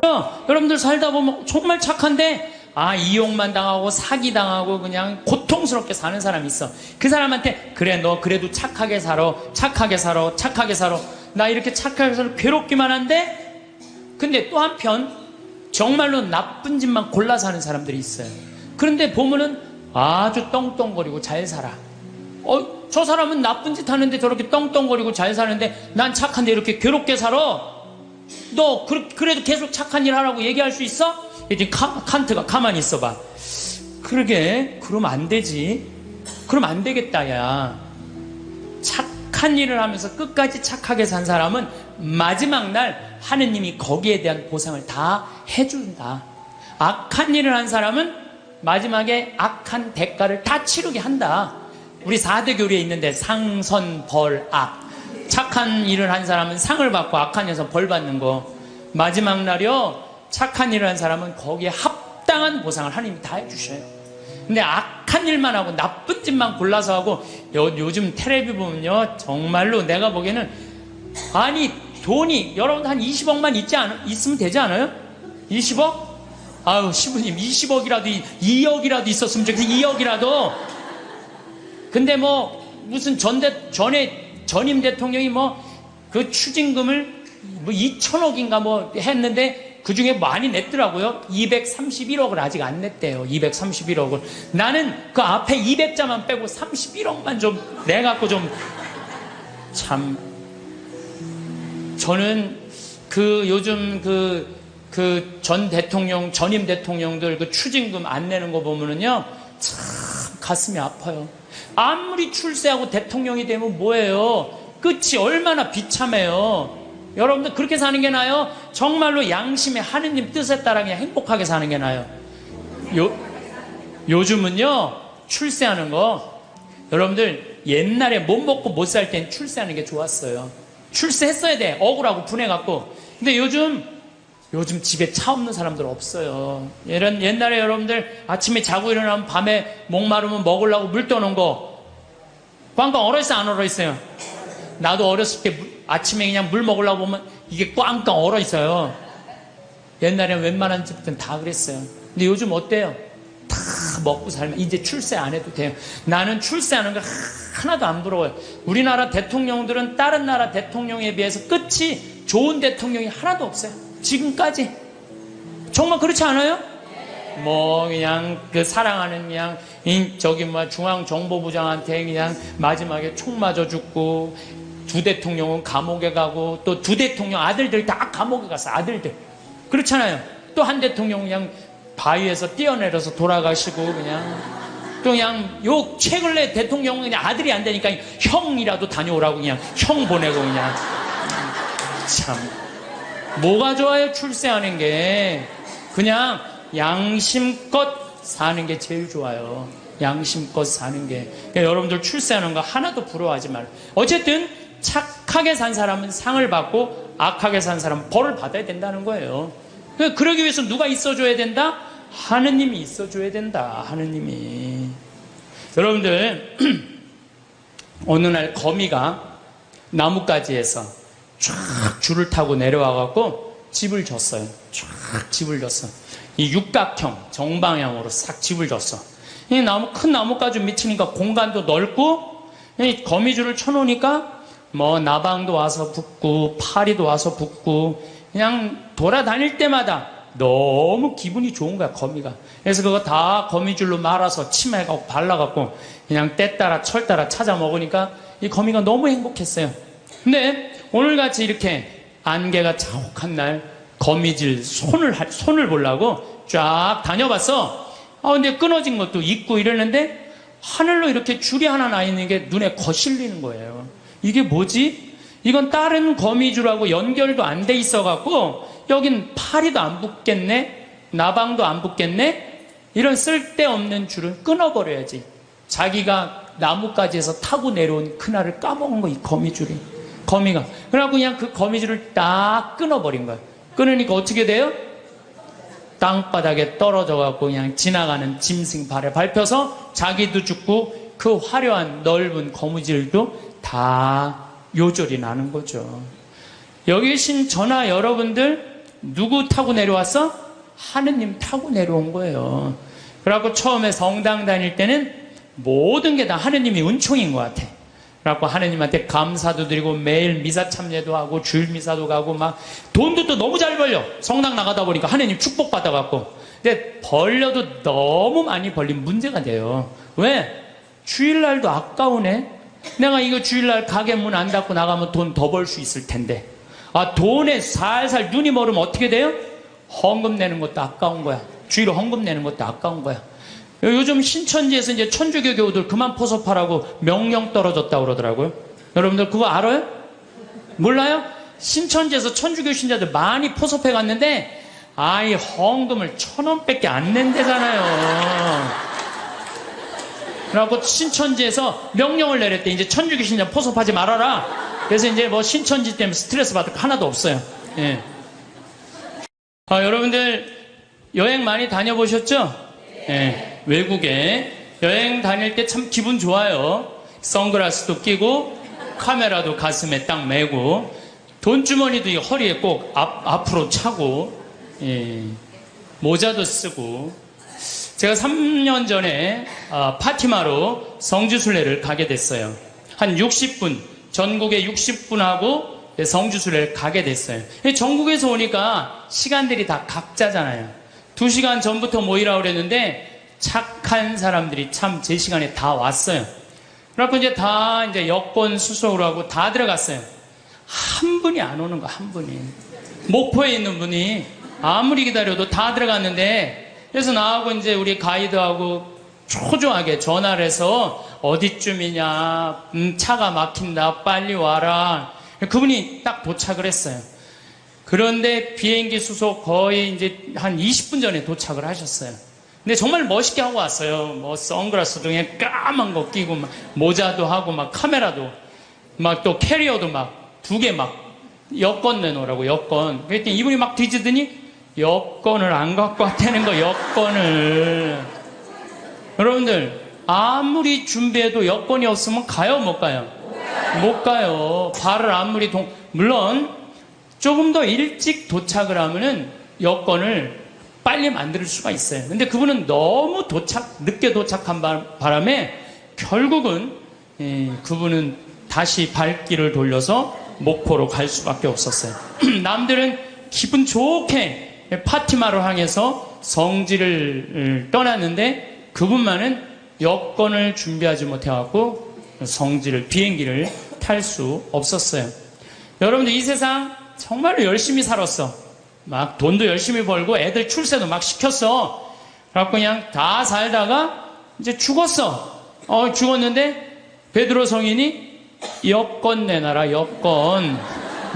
그러니까 여러분들 살다 보면 정말 착한데 이용만 당하고 사기당하고 그냥 고통스럽게 사는 사람이 있어. 그 사람한테 그래 너 그래도 착하게 살아, 착하게 살아, 착하게 살아, 나 이렇게 착하게 살아 괴롭기만 한데, 근데 또 한편 정말로 나쁜 짓만 골라 사는 사람들이 있어요. 그런데 보면은 아주 떵떵거리고 잘 살아. 저 사람은 나쁜 짓 하는데 저렇게 떵떵거리고 잘 사는데 난 착한데 이렇게 괴롭게 살아. 너 그래도 계속 착한 일 하라고 얘기할 수 있어? 이제 칸트가 가만히 있어봐. 그러게 그러면 안 되지. 그럼 안 되겠다 야. 착한 일을 하면서 끝까지 착하게 산 사람은 마지막 날 하느님이 거기에 대한 보상을 다 해준다. 악한 일을 한 사람은 마지막에 악한 대가를 다 치르게 한다. 우리 4대 교리에 있는데 상, 선, 벌, 악. 착한 일을 한 사람은 상을 받고 악한 일에서 벌 받는 거. 마지막 날이요 착한 일을 한 사람은 거기에 합당한 보상을 하나님이 다 해주셔요. 근데 악한 일만 하고 나쁜 짓만 골라서 하고 요즘 텔레비 보면요 정말로 내가 보기에는 아니 돈이 여러분 한 20억만 있으면 되지 않아요? 20억? 아유 시부님 20억이라도 2억이라도 있었으면 좋겠어. 2억이라도. 근데 뭐 무슨 전임 대통령이 뭐 그 추징금을 뭐 2천억인가 뭐 했는데 그 중에 많이 냈더라고요. 231억을 아직 안 냈대요. 231억을. 나는 그 앞에 200자만 빼고 31억만 좀 내갖고 좀 참. 저는 그 요즘 전 대통령, 전임 대통령들 그 추징금 안 내는 거 보면은요, 참 가슴이 아파요. 아무리 출세하고 대통령이 되면 뭐예요? 끝이 얼마나 비참해요. 여러분들 그렇게 사는 게 나아요? 정말로 양심의 하느님 뜻에 따라 그냥 행복하게 사는 게 나아요. 요즘은요, 출세하는 거, 여러분들 옛날에 못 먹고 못 살 땐 출세하는 게 좋았어요. 출세했어야 돼. 억울하고 분해갖고. 근데 요즘 집에 차 없는 사람들 없어요. 옛날에 여러분들 아침에 자고 일어나면 밤에 목마르면 먹으려고 물 떠놓은 거 꽝꽝 얼어있어요? 안 얼어있어요? 나도 어렸을 때 아침에 그냥 물 먹으려고 보면 이게 꽝꽝 얼어있어요. 옛날에는 웬만한 집들은 다 그랬어요. 근데 요즘 어때요? 다 먹고 살면 이제 출세 안 해도 돼요. 나는 출세하는 거 하나도 안 부러워요. 우리나라 대통령들은 다른 나라 대통령에 비해서 끝이 좋은 대통령이 하나도 없어요. 지금까지. 정말 그렇지 않아요? 뭐 그냥 그 사랑하는 그냥 중앙정보부장한테 그냥 마지막에 총 맞아 죽고, 두 대통령은 감옥에 가고, 또 두 대통령 아들들 다 감옥에 갔어. 아들들. 그렇잖아요. 또 한 대통령 그냥 바위에서 뛰어내려서 돌아가시고, 그냥 또 그냥 요 최근에 대통령은 그냥 아들이 안 되니까 형이라도 다녀오라고 그냥 형 보내고 그냥. 참 뭐가 좋아요? 출세하는 게. 그냥 양심껏 사는 게 제일 좋아요. 양심껏 사는 게. 그러니까 여러분들 출세하는 거 하나도 부러워하지 말아요. 어쨌든 착하게 산 사람은 상을 받고 악하게 산 사람은 벌을 받아야 된다는 거예요. 그러기 위해서 누가 있어줘야 된다? 하느님이 있어줘야 된다. 하느님이. 여러분들 어느 날 거미가 나뭇가지에서 쫙 줄을 타고 내려와갖고 집을 졌어요. 쫙 집을 졌어. 이 육각형 정방향으로 싹 집을 졌어. 이 큰 나뭇가지 밑이니까 공간도 넓고, 이 거미줄을 쳐놓으니까 뭐 나방도 와서 붙고 파리도 와서 붙고, 그냥 돌아다닐 때마다 너무 기분이 좋은 거야 거미가. 그래서 그거 다 거미줄로 말아서 침에 발라갖고 그냥 때 따라 철 따라 찾아 먹으니까 이 거미가 너무 행복했어요. 근데 오늘같이 이렇게 안개가 자욱한 날 거미줄 손을 보려고 쫙 다녀봤어. 근데 끊어진 것도 있고 이러는데 하늘로 이렇게 줄이 하나 나 있는 게 눈에 거슬리는 거예요. 이게 뭐지? 이건 다른 거미줄하고 연결도 안 돼 있어갖고 여긴 파리도 안 붙겠네, 나방도 안 붙겠네. 이런 쓸데없는 줄은 끊어버려야지. 자기가 나뭇가지에서 타고 내려온 그날을 까먹은 거, 이 거미줄이. 거미가. 그래갖고 그냥 그 거미줄을 딱 끊어버린 거야. 끊으니까 어떻게 돼요? 땅바닥에 떨어져갖고 그냥 지나가는 짐승 발에 밟혀서 자기도 죽고 그 화려한 넓은 거미줄도 다 요절이 나는 거죠. 여기 계신 저나 여러분들 누구 타고 내려왔어? 하느님 타고 내려온 거예요. 그래갖고 처음에 성당 다닐 때는 모든 게 다 하느님이 은총인 것 같아. 그래갖고 하느님한테 감사도 드리고 매일 미사 참여도 하고 주일 미사도 가고 막 돈도 또 너무 잘 벌려. 성당 나가다 보니까 하느님 축복 받아갖고. 근데 벌려도 너무 많이 벌리면 문제가 돼요. 왜? 주일날도 아까우네. 내가 이거 주일날 가게 문 안 닫고 나가면 돈 더 벌 수 있을 텐데. 아, 돈에 살살 눈이 멀으면 어떻게 돼요? 헌금 내는 것도 아까운 거야. 주일 헌금 내는 것도 아까운 거야. 요즘 신천지에서 이제 천주교 교우들 그만 포섭하라고 명령 떨어졌다고 그러더라고요. 여러분들 그거 알아요? 몰라요? 신천지에서 천주교 신자들 많이 포섭해 갔는데 아이 헌금을 1,000원밖에 안 낸대잖아요. 그래갖고 신천지에서 명령을 내렸대. 이제 천주교 신자 포섭하지 말아라. 그래서 이제 뭐 신천지 때문에 스트레스 받을 거 하나도 없어요. 예. 여러분들 여행 많이 다녀보셨죠? 예. 외국에 여행 다닐 때 참 기분 좋아요. 선글라스도 끼고 카메라도 가슴에 딱 메고 돈주머니도 허리에 꼭 앞으로 차고 예. 모자도 쓰고. 제가 3년 전에 파티마로 성지순례를 가게 됐어요. 한 60분, 전국에 60분하고 성지순례를 가게 됐어요. 전국에서 오니까 시간들이 다 각자잖아요. 2시간 전부터 모이라고 그랬는데 착한 사람들이 참 제 시간에 다 왔어요. 그래갖고 이제 다 이제 여권 수속을 하고 다 들어갔어요. 한 분이 안 오는 거야, 한 분이. 목포에 있는 분이 아무리 기다려도 다 들어갔는데 그래서 나하고 이제 우리 가이드하고 초조하게 전화를 해서 어디쯤이냐, 차가 막힌다, 빨리 와라. 그분이 딱 도착을 했어요. 그런데 비행기 수속 거의 이제 한 20분 전에 도착을 하셨어요. 근데 정말 멋있게 하고 왔어요. 뭐 선글라스 등에 까만 거 끼고 막 모자도 하고 막 카메라도 막 또 캐리어도 막 2개 막 여권 내놓으라고 여권. 그랬더니 이분이 막 뒤지더니 여권을 안 갖고 왔다는 거, 여권을. 여러분들, 아무리 준비해도 여권이 없으면 가요, 못 가요? 못 가요. 발을 아무리 물론, 조금 더 일찍 도착을 하면은 여권을 빨리 만들 수가 있어요. 근데 그분은 너무 늦게 도착한 바람에 결국은, 그분은 다시 발길을 돌려서 목포로 갈 수밖에 없었어요. 남들은 기분 좋게 파티마를 향해서 성지를 떠났는데 그분만은 여권을 준비하지 못해갖고 비행기를 탈 수 없었어요. 여러분들 이 세상 정말로 열심히 살았어. 막 돈도 열심히 벌고 애들 출세도 막 시켰어. 그래갖고 그냥 다 살다가 이제 죽었어. 죽었는데 베드로 성인이 여권 내놔라, 여권.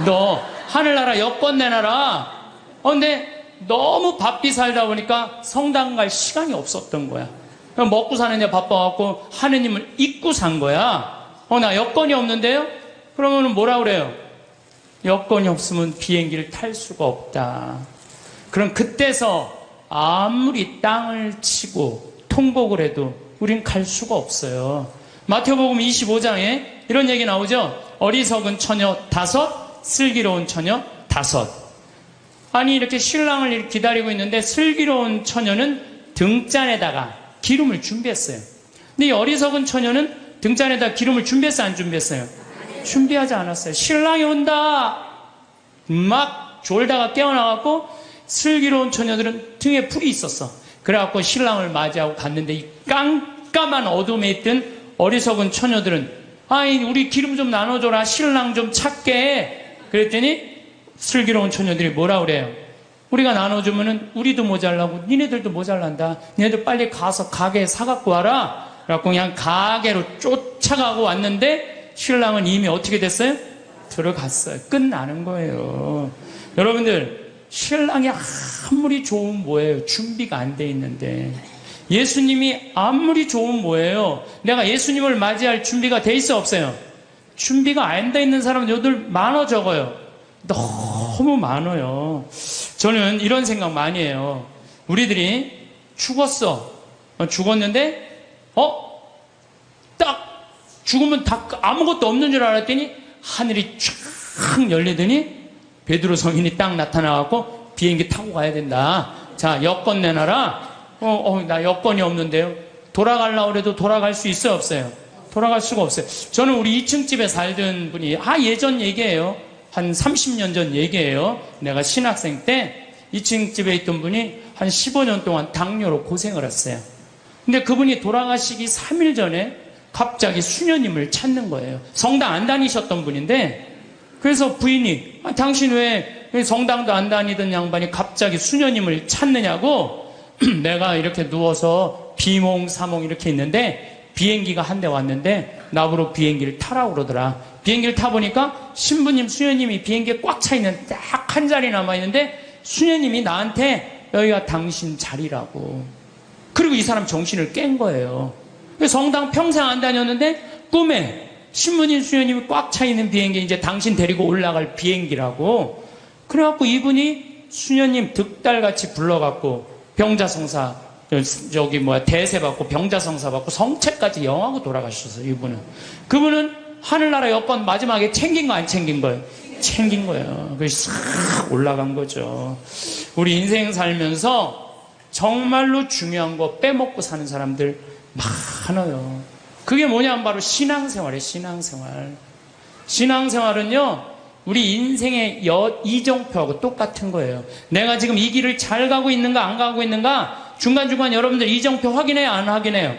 너 하늘나라 여권 내놔라. 근데 너무 바삐 살다 보니까 성당 갈 시간이 없었던 거야. 먹고 사는데 바빠갖고 하느님을 잊고 산 거야. 나 여권이 없는데요? 그러면 뭐라 그래요? 여권이 없으면 비행기를 탈 수가 없다. 그럼 그때서 아무리 땅을 치고 통곡을 해도 우린 갈 수가 없어요. 마태복음 25장에 이런 얘기 나오죠? 어리석은 처녀 5, 슬기로운 처녀 5. 아니 이렇게 신랑을 기다리고 있는데 슬기로운 처녀는 등잔에다가 기름을 준비했어요. 근데 이 어리석은 처녀는 등잔에다 기름을 준비했어요, 안 준비했어요? 준비하지 않았어요. 신랑이 온다 막 졸다가 깨어나갖고 슬기로운 처녀들은 등에 불이 있었어. 그래갖고 신랑을 맞이하고 갔는데 이 깜깜한 어둠에 있던 어리석은 처녀들은 아이 우리 기름 좀 나눠줘라, 신랑 좀 찾게. 그랬더니 슬기로운 처녀들이 뭐라 그래요? 우리가 나눠주면은 우리도 모자라고 니네들도 모자란다. 니네들 빨리 가서 가게에 사갖고 와라. 그래갖고 그냥 가게로 쫓아가고 왔는데 신랑은 이미 어떻게 됐어요? 들어갔어요. 끝나는 거예요. 여러분들 신랑이 아무리 좋으면 뭐예요? 준비가 안 돼 있는데. 예수님이 아무리 좋으면 뭐예요? 내가 예수님을 맞이할 준비가 돼 있어 없어요? 준비가 안 돼 있는 사람들 많아 적어요? 너무 많아요. 저는 이런 생각 많이 해요. 우리들이 죽었는데 딱 죽으면 다 아무것도 없는 줄 알았더니 하늘이 쫙 열리더니 베드로 성인이 딱 나타나갖고 비행기 타고 가야 된다. 자, 여권 내놔라. 나 여권이 없는데요. 돌아가려고 해도 돌아갈 수 있어요, 없어요? 돌아갈 수가 없어요. 저는 우리 2층 집에 살던 분이, 예전 얘기예요. 한 30년 전 얘기예요. 내가 신학생 때 2층 집에 있던 분이 한 15년 동안 당뇨로 고생을 했어요. 근데 그분이 돌아가시기 3일 전에 갑자기 수녀님을 찾는 거예요. 성당 안 다니셨던 분인데, 그래서 부인이, 당신 왜 성당도 안 다니던 양반이 갑자기 수녀님을 찾느냐고, 내가 이렇게 누워서 비몽사몽 이렇게 있는데 비행기가 한 대 왔는데 나보고 비행기를 타라고 그러더라. 비행기를 타보니까 신부님, 수녀님이 비행기에 꽉 차 있는 딱 한 자리 남아있는데 수녀님이 나한테 여기가 당신 자리라고. 그리고 이 사람 정신을 깬 거예요. 성당 평생 안 다녔는데 꿈에 신부님, 수녀님이 꽉 차 있는 비행기, 이제 당신 데리고 올라갈 비행기라고. 그래갖고 이분이 수녀님 득달같이 불러갖고 병자성사, 대세 받고 병자성사 받고 성체까지 영하고 돌아가셨어요, 이분은. 그분은 하늘나라 여권 마지막에 챙긴 거 안 챙긴 거예요? 챙긴 거예요. 그래서 싹 올라간 거죠. 우리 인생 살면서 정말로 중요한 거 빼먹고 사는 사람들 많아요. 그게 뭐냐면 바로 신앙생활이에요, 신앙생활. 신앙생활은요, 우리 인생의 이정표하고 똑같은 거예요. 내가 지금 이 길을 잘 가고 있는가 안 가고 있는가 중간중간 여러분들 이정표 확인해요, 안 확인해요?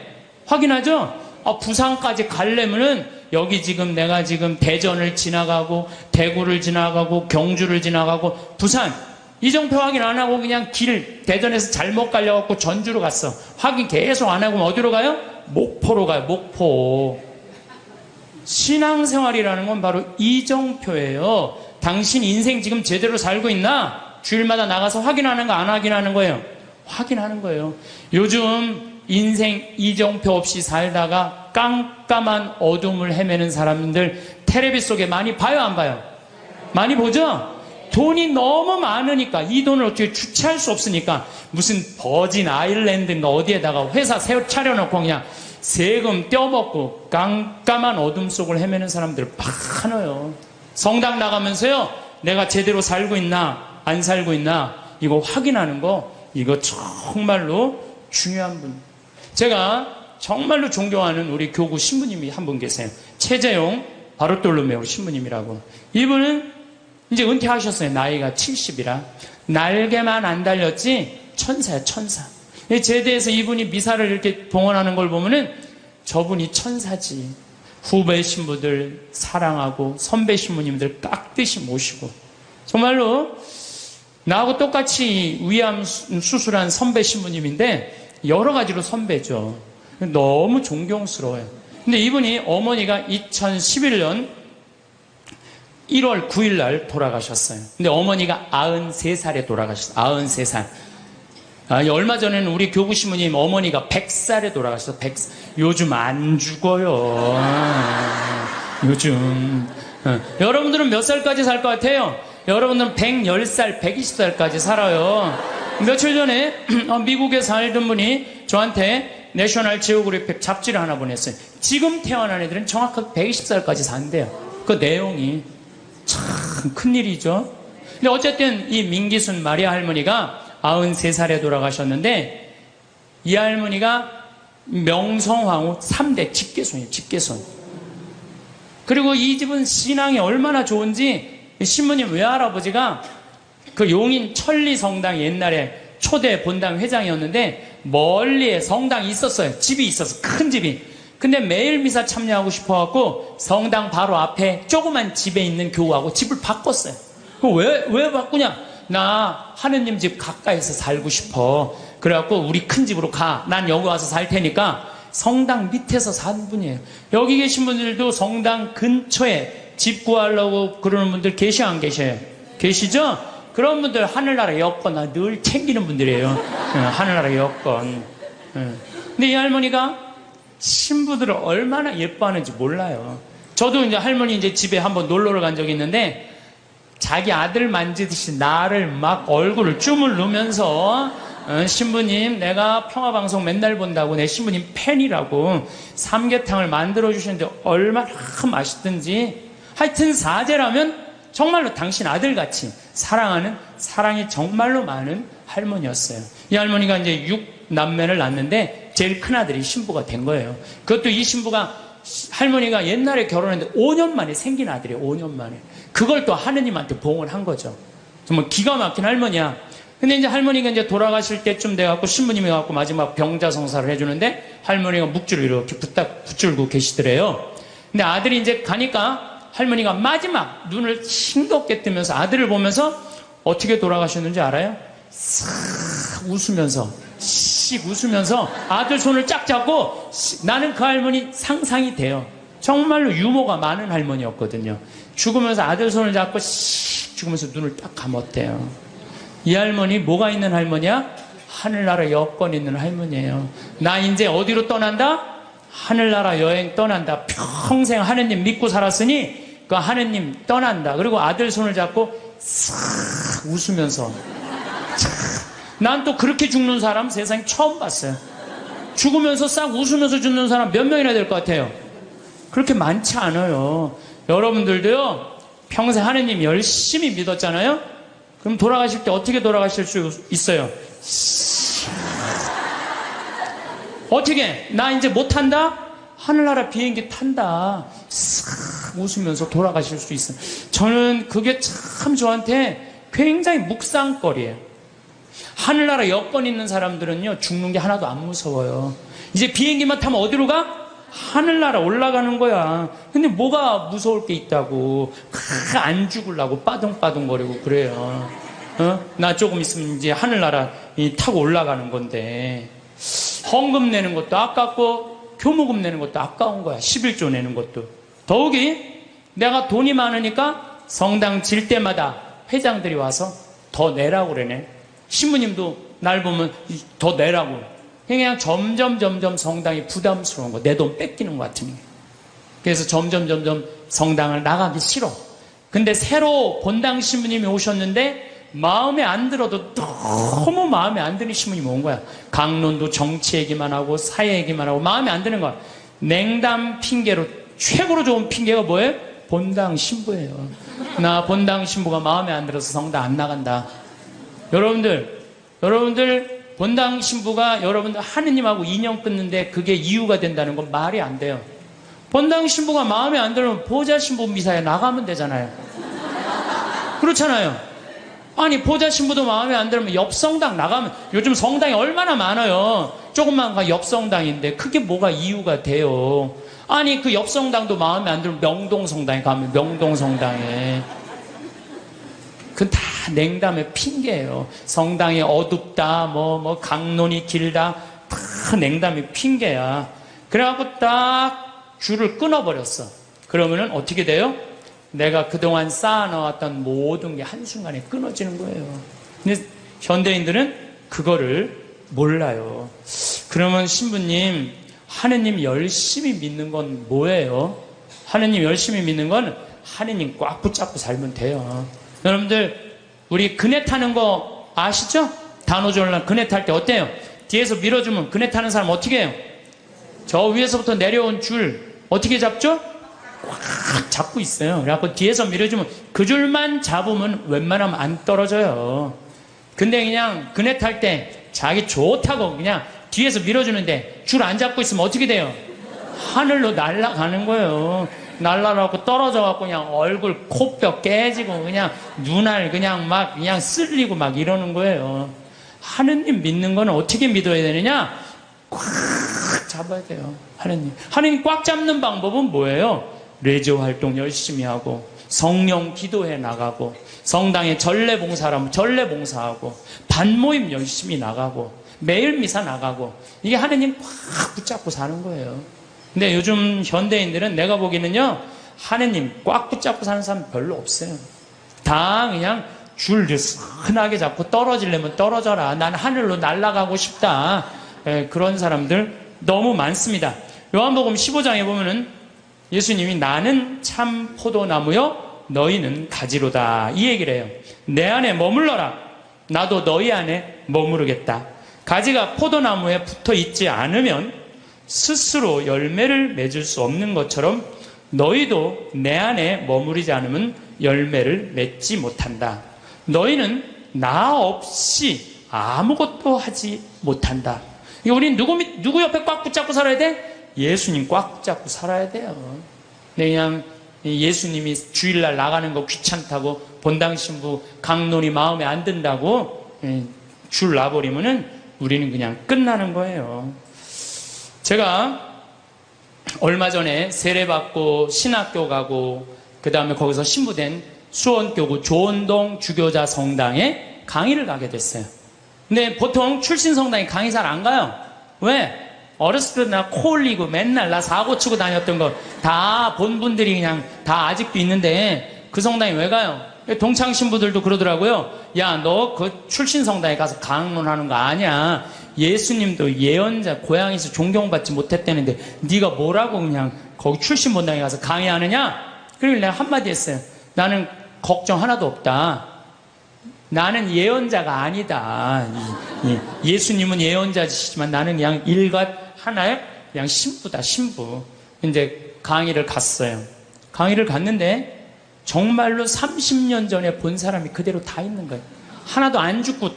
확인하죠? 부산까지 가려면은 여기 지금 내가 지금 대전을 지나가고 대구를 지나가고 경주를 지나가고 부산 이정표 확인 안 하고 그냥 길 대전에서 잘못 가려갖고 전주로 갔어. 확인 계속 안 하고 어디로 가요? 목포로 가요, 목포. 신앙생활이라는 건 바로 이정표예요. 당신 인생 지금 제대로 살고 있나? 주일마다 나가서 확인하는 거 안 확인하는 거예요? 확인하는 거예요. 요즘 인생 이정표 없이 살다가 깜깜한 어둠을 헤매는 사람들 텔레비 속에 많이 봐요, 안 봐요? 많이 보죠? 돈이 너무 많으니까 이 돈을 어떻게 주체할 수 없으니까 무슨 버진 아일랜드인가 어디에다가 회사 차려놓고 그냥 세금 떼어먹고 깜깜한 어둠 속을 헤매는 사람들 많아요. 성당 나가면서요, 내가 제대로 살고 있나 안 살고 있나 이거 확인하는 거, 이거 정말로 중요한 분. 제가 정말로 존경하는 우리 교구 신부님이 한 분 계세요. 최재용 바르톨로메오 신부님이라고. 이분은 이제 은퇴하셨어요. 나이가 70이라. 날개만 안 달렸지 천사야, 천사. 제대에서 이분이 미사를 이렇게 봉헌하는 걸 보면은 저분이 천사지. 후배 신부들 사랑하고 선배 신부님들 깍듯이 모시고, 정말로 나하고 똑같이 위암 수술한 선배 신부님인데 여러 가지로 선배죠. 너무 존경스러워요. 근데 이분이 어머니가 2011년 1월 9일 날 돌아가셨어요. 근데 어머니가 93살에 돌아가셨어요. 93살. 얼마 전에는 우리 교구 신부님 어머니가 100살에 돌아가셨어요. 100살. 요즘 안 죽어요. 요즘. 여러분들은 몇 살까지 살 것 같아요? 여러분들은 110살, 120살까지 살아요. 며칠 전에 미국에 살던 분이 저한테 내셔널 지오그래픽 잡지를 하나 보냈어요. 지금 태어난 애들은 정확하게 120살까지 산대요. 그 내용이 참 큰일이죠. 근데 어쨌든 이 민기순 마리아 할머니가 93살에 돌아가셨는데, 이 할머니가 명성황후 3대 직계손이에요, 직계손. 그리고 이 집은 신앙이 얼마나 좋은지 신부님 외할아버지가 그 용인 천리성당 옛날에 초대 본당 회장이었는데 멀리에 성당이 있었어요. 집이 있었어, 큰 집이. 근데 매일 미사 참여하고 싶어갖고 성당 바로 앞에 조그만 집에 있는 교우하고 집을 바꿨어요. 왜 바꾸냐? 나 하느님 집 가까이서 살고 싶어. 그래갖고 우리 큰 집으로 가. 난 여기 와서 살 테니까. 성당 밑에서 산 분이에요. 여기 계신 분들도 성당 근처에 집 구하려고 그러는 분들 계셔, 안 계셔요? 계시죠? 그런 분들 하늘나라 여권 늘 챙기는 분들이에요. 하늘나라 여권. 근데 이 할머니가 신부들을 얼마나 예뻐하는지 몰라요. 저도 이제 할머니 이제 집에 한번 놀러를 간 적이 있는데 자기 아들 만지듯이 나를 막 얼굴을 주물르면서 신부님, 내가 평화방송 맨날 본다고 내 신부님 팬이라고 삼계탕을 만들어주시는데 얼마나 맛있든지. 하여튼 사제라면 정말로 당신 아들같이 사랑하는 사랑이 정말로 많은 할머니였어요. 이 할머니가 이제 6남매를 낳았는데 제일 큰 아들이 신부가 된 거예요. 그것도 이 신부가 할머니가 옛날에 결혼했는데 5년 만에 생긴 아들이에요. 5년 만에. 그걸 또 하느님한테 봉을 한 거죠. 정말 기가 막힌 할머니야. 근데 이제 할머니가 이제 돌아가실 때쯤 돼갖고 신부님이 와갖고 마지막 병자성사를 해주는데 할머니가 묵주를 이렇게 붙들고 계시더래요. 근데 아들이 이제 가니까 할머니가 마지막 눈을 싱겁게 뜨면서 아들을 보면서 어떻게 돌아가셨는지 알아요? 싹 웃으면서 씩 웃으면서 아들 손을 쫙 잡고 나는 그 할머니 상상이 돼요. 정말로 유머가 많은 할머니였거든요. 죽으면서 아들 손을 잡고 씩 죽으면서 눈을 딱 감았대요. 이 할머니 뭐가 있는 할머니야? 하늘나라 여권 있는 할머니예요. 나 이제 어디로 떠난다? 하늘나라 여행 떠난다. 평생 하느님 믿고 살았으니 그 하느님 떠난다. 그리고 아들 손을 잡고 싹 웃으면서 난 또 그렇게 죽는 사람 세상에 처음 봤어요. 죽으면서 싹 웃으면서 죽는 사람 몇 명이나 될 것 같아요? 그렇게 많지 않아요. 여러분들도요, 평생 하느님 열심히 믿었잖아요? 그럼 돌아가실 때 어떻게 돌아가실 수 있어요? 어떻게? 나 이제 못 탄다? 하늘나라 비행기 탄다. 싹 웃으면서 돌아가실 수 있어요. 저는 그게 참 저한테 굉장히 묵상거리예요. 하늘나라 여권 있는 사람들은요, 죽는 게 하나도 안 무서워요. 이제 비행기만 타면 어디로 가? 하늘나라 올라가는 거야. 근데 뭐가 무서울 게 있다고. 안 죽으려고 빠둥빠둥거리고 그래요. 나 조금 있으면 이제 하늘나라 타고 올라가는 건데. 헌금 내는 것도 아깝고 교무금 내는 것도 아까운 거야. 11조 내는 것도. 더욱이 내가 돈이 많으니까 성당 질 때마다 회장들이 와서 더 내라고 그러네. 신부님도 날 보면 더 내라고. 그냥 점점 성당이 부담스러운 거. 내 돈 뺏기는 것 같으니. 그래서 점점 성당을 나가기 싫어. 근데 새로 본당 신부님이 오셨는데 마음에 안 들어도 너무 마음에 안 드는 신부님이 온 거야. 강론도 정치 얘기만 하고 사회 얘기만 하고 마음에 안 드는 거야. 냉담 핑계로 최고로 좋은 핑계가 뭐예요? 본당 신부예요. 나 본당 신부가 마음에 안 들어서 성당 안 나간다. 여러분들 본당 신부가 여러분들 하느님하고 인연 끊는데 그게 이유가 된다는 건 말이 안 돼요. 본당 신부가 마음에 안 들면 보좌 신부 미사에 나가면 되잖아요. 그렇잖아요. 아니 보좌 신부도 마음에 안 들면 옆 성당 나가면, 요즘 성당이 얼마나 많아요. 조금만 가 옆 성당인데 그게 뭐가 이유가 돼요. 아니 그 옆 성당도 마음에 안 들면 명동 성당에 가면 명동 성당에. 그건 다 냉담의 핑계예요. 성당이 어둡다, 뭐 강론이 길다, 다 냉담의 핑계야. 그래갖고 딱 줄을 끊어버렸어. 그러면은 어떻게 돼요? 내가 그동안 쌓아놓았던 모든 게 한순간에 끊어지는 거예요. 근데 현대인들은 그거를 몰라요. 그러면 신부님, 하느님 열심히 믿는 건 뭐예요? 하느님 열심히 믿는 건 하느님 꽉 붙잡고 살면 돼요. 여러분들 우리 그네 타는 거 아시죠? 단오전란 그네 탈 때 어때요? 뒤에서 밀어주면 그네 타는 사람 어떻게 해요? 저 위에서부터 내려온 줄 어떻게 잡죠? 꽉 잡고 있어요. 그래갖고 뒤에서 밀어주면 그 줄만 잡으면 웬만하면 안 떨어져요. 근데 그냥 그네 탈 때 자기 좋다고 그냥 뒤에서 밀어주는데 줄 안 잡고 있으면 어떻게 돼요? 하늘로 날아가는 거예요. 날라가고 떨어져갖고 그냥 얼굴 코뼈 깨지고 그냥 눈알 그냥 막 그냥 쓸리고 막 이러는 거예요. 하느님 믿는 거는 어떻게 믿어야 되느냐? 꽉 잡아야 돼요. 하느님 꽉 잡는 방법은 뭐예요? 레저 활동 열심히 하고 성령 기도해 나가고 성당에 전례 봉사라면 전례 봉사하고 반모임 열심히 나가고 매일 미사 나가고 이게 하느님 꽉 붙잡고 사는 거예요. 근데 요즘 현대인들은 내가 보기에는요, 하느님 꽉 붙잡고 사는 사람 별로 없어요. 다 그냥 줄 흔하게 잡고 떨어지려면 떨어져라. 난 하늘로 날아가고 싶다. 그런 사람들 너무 많습니다. 요한복음 15장에 보면은 예수님이 나는 참 포도나무요 너희는 가지로다 이 얘기를 해요. 내 안에 머물러라. 나도 너희 안에 머무르겠다. 가지가 포도나무에 붙어 있지 않으면 스스로 열매를 맺을 수 없는 것처럼 너희도 내 안에 머무르지 않으면 열매를 맺지 못한다. 너희는 나 없이 아무것도 하지 못한다. 우린 누구 옆에 꽉 붙잡고 살아야 돼? 예수님 꽉 붙잡고 살아야 돼요. 그냥 예수님이 주일날 나가는 거 귀찮다고 본당 신부 강론이 마음에 안 든다고 줄 놔버리면은 우리는 그냥 끝나는 거예요. 제가 얼마 전에 세례받고 신학교 가고 그 다음에 거기서 신부된 수원교구 조원동 주교자 성당에 강의를 가게 됐어요. 근데 보통 출신 성당에 강의 잘 안 가요. 왜? 어렸을 때 나 코 올리고 맨날 나 사고 치고 다녔던 거 다 본 분들이 그냥 다 아직도 있는데 그 성당에 왜 가요? 동창 신부들도 그러더라고요. 야, 너 그 출신 성당에 가서 강론하는 거 아니야. 예수님도 예언자 고향에서 존경받지 못했다는데 네가 뭐라고 그냥 거기 출신 본당에 가서 강의하느냐? 그리고 내가 한마디 했어요. 나는 걱정 하나도 없다. 나는 예언자가 아니다. 예수님은 예언자시지만 나는 그냥 일갓 하나의 그냥 신부다, 신부. 이제 강의를 갔어요. 강의를 갔는데 정말로 30년 전에 본 사람이 그대로 다 있는 거예요. 하나도 안 죽고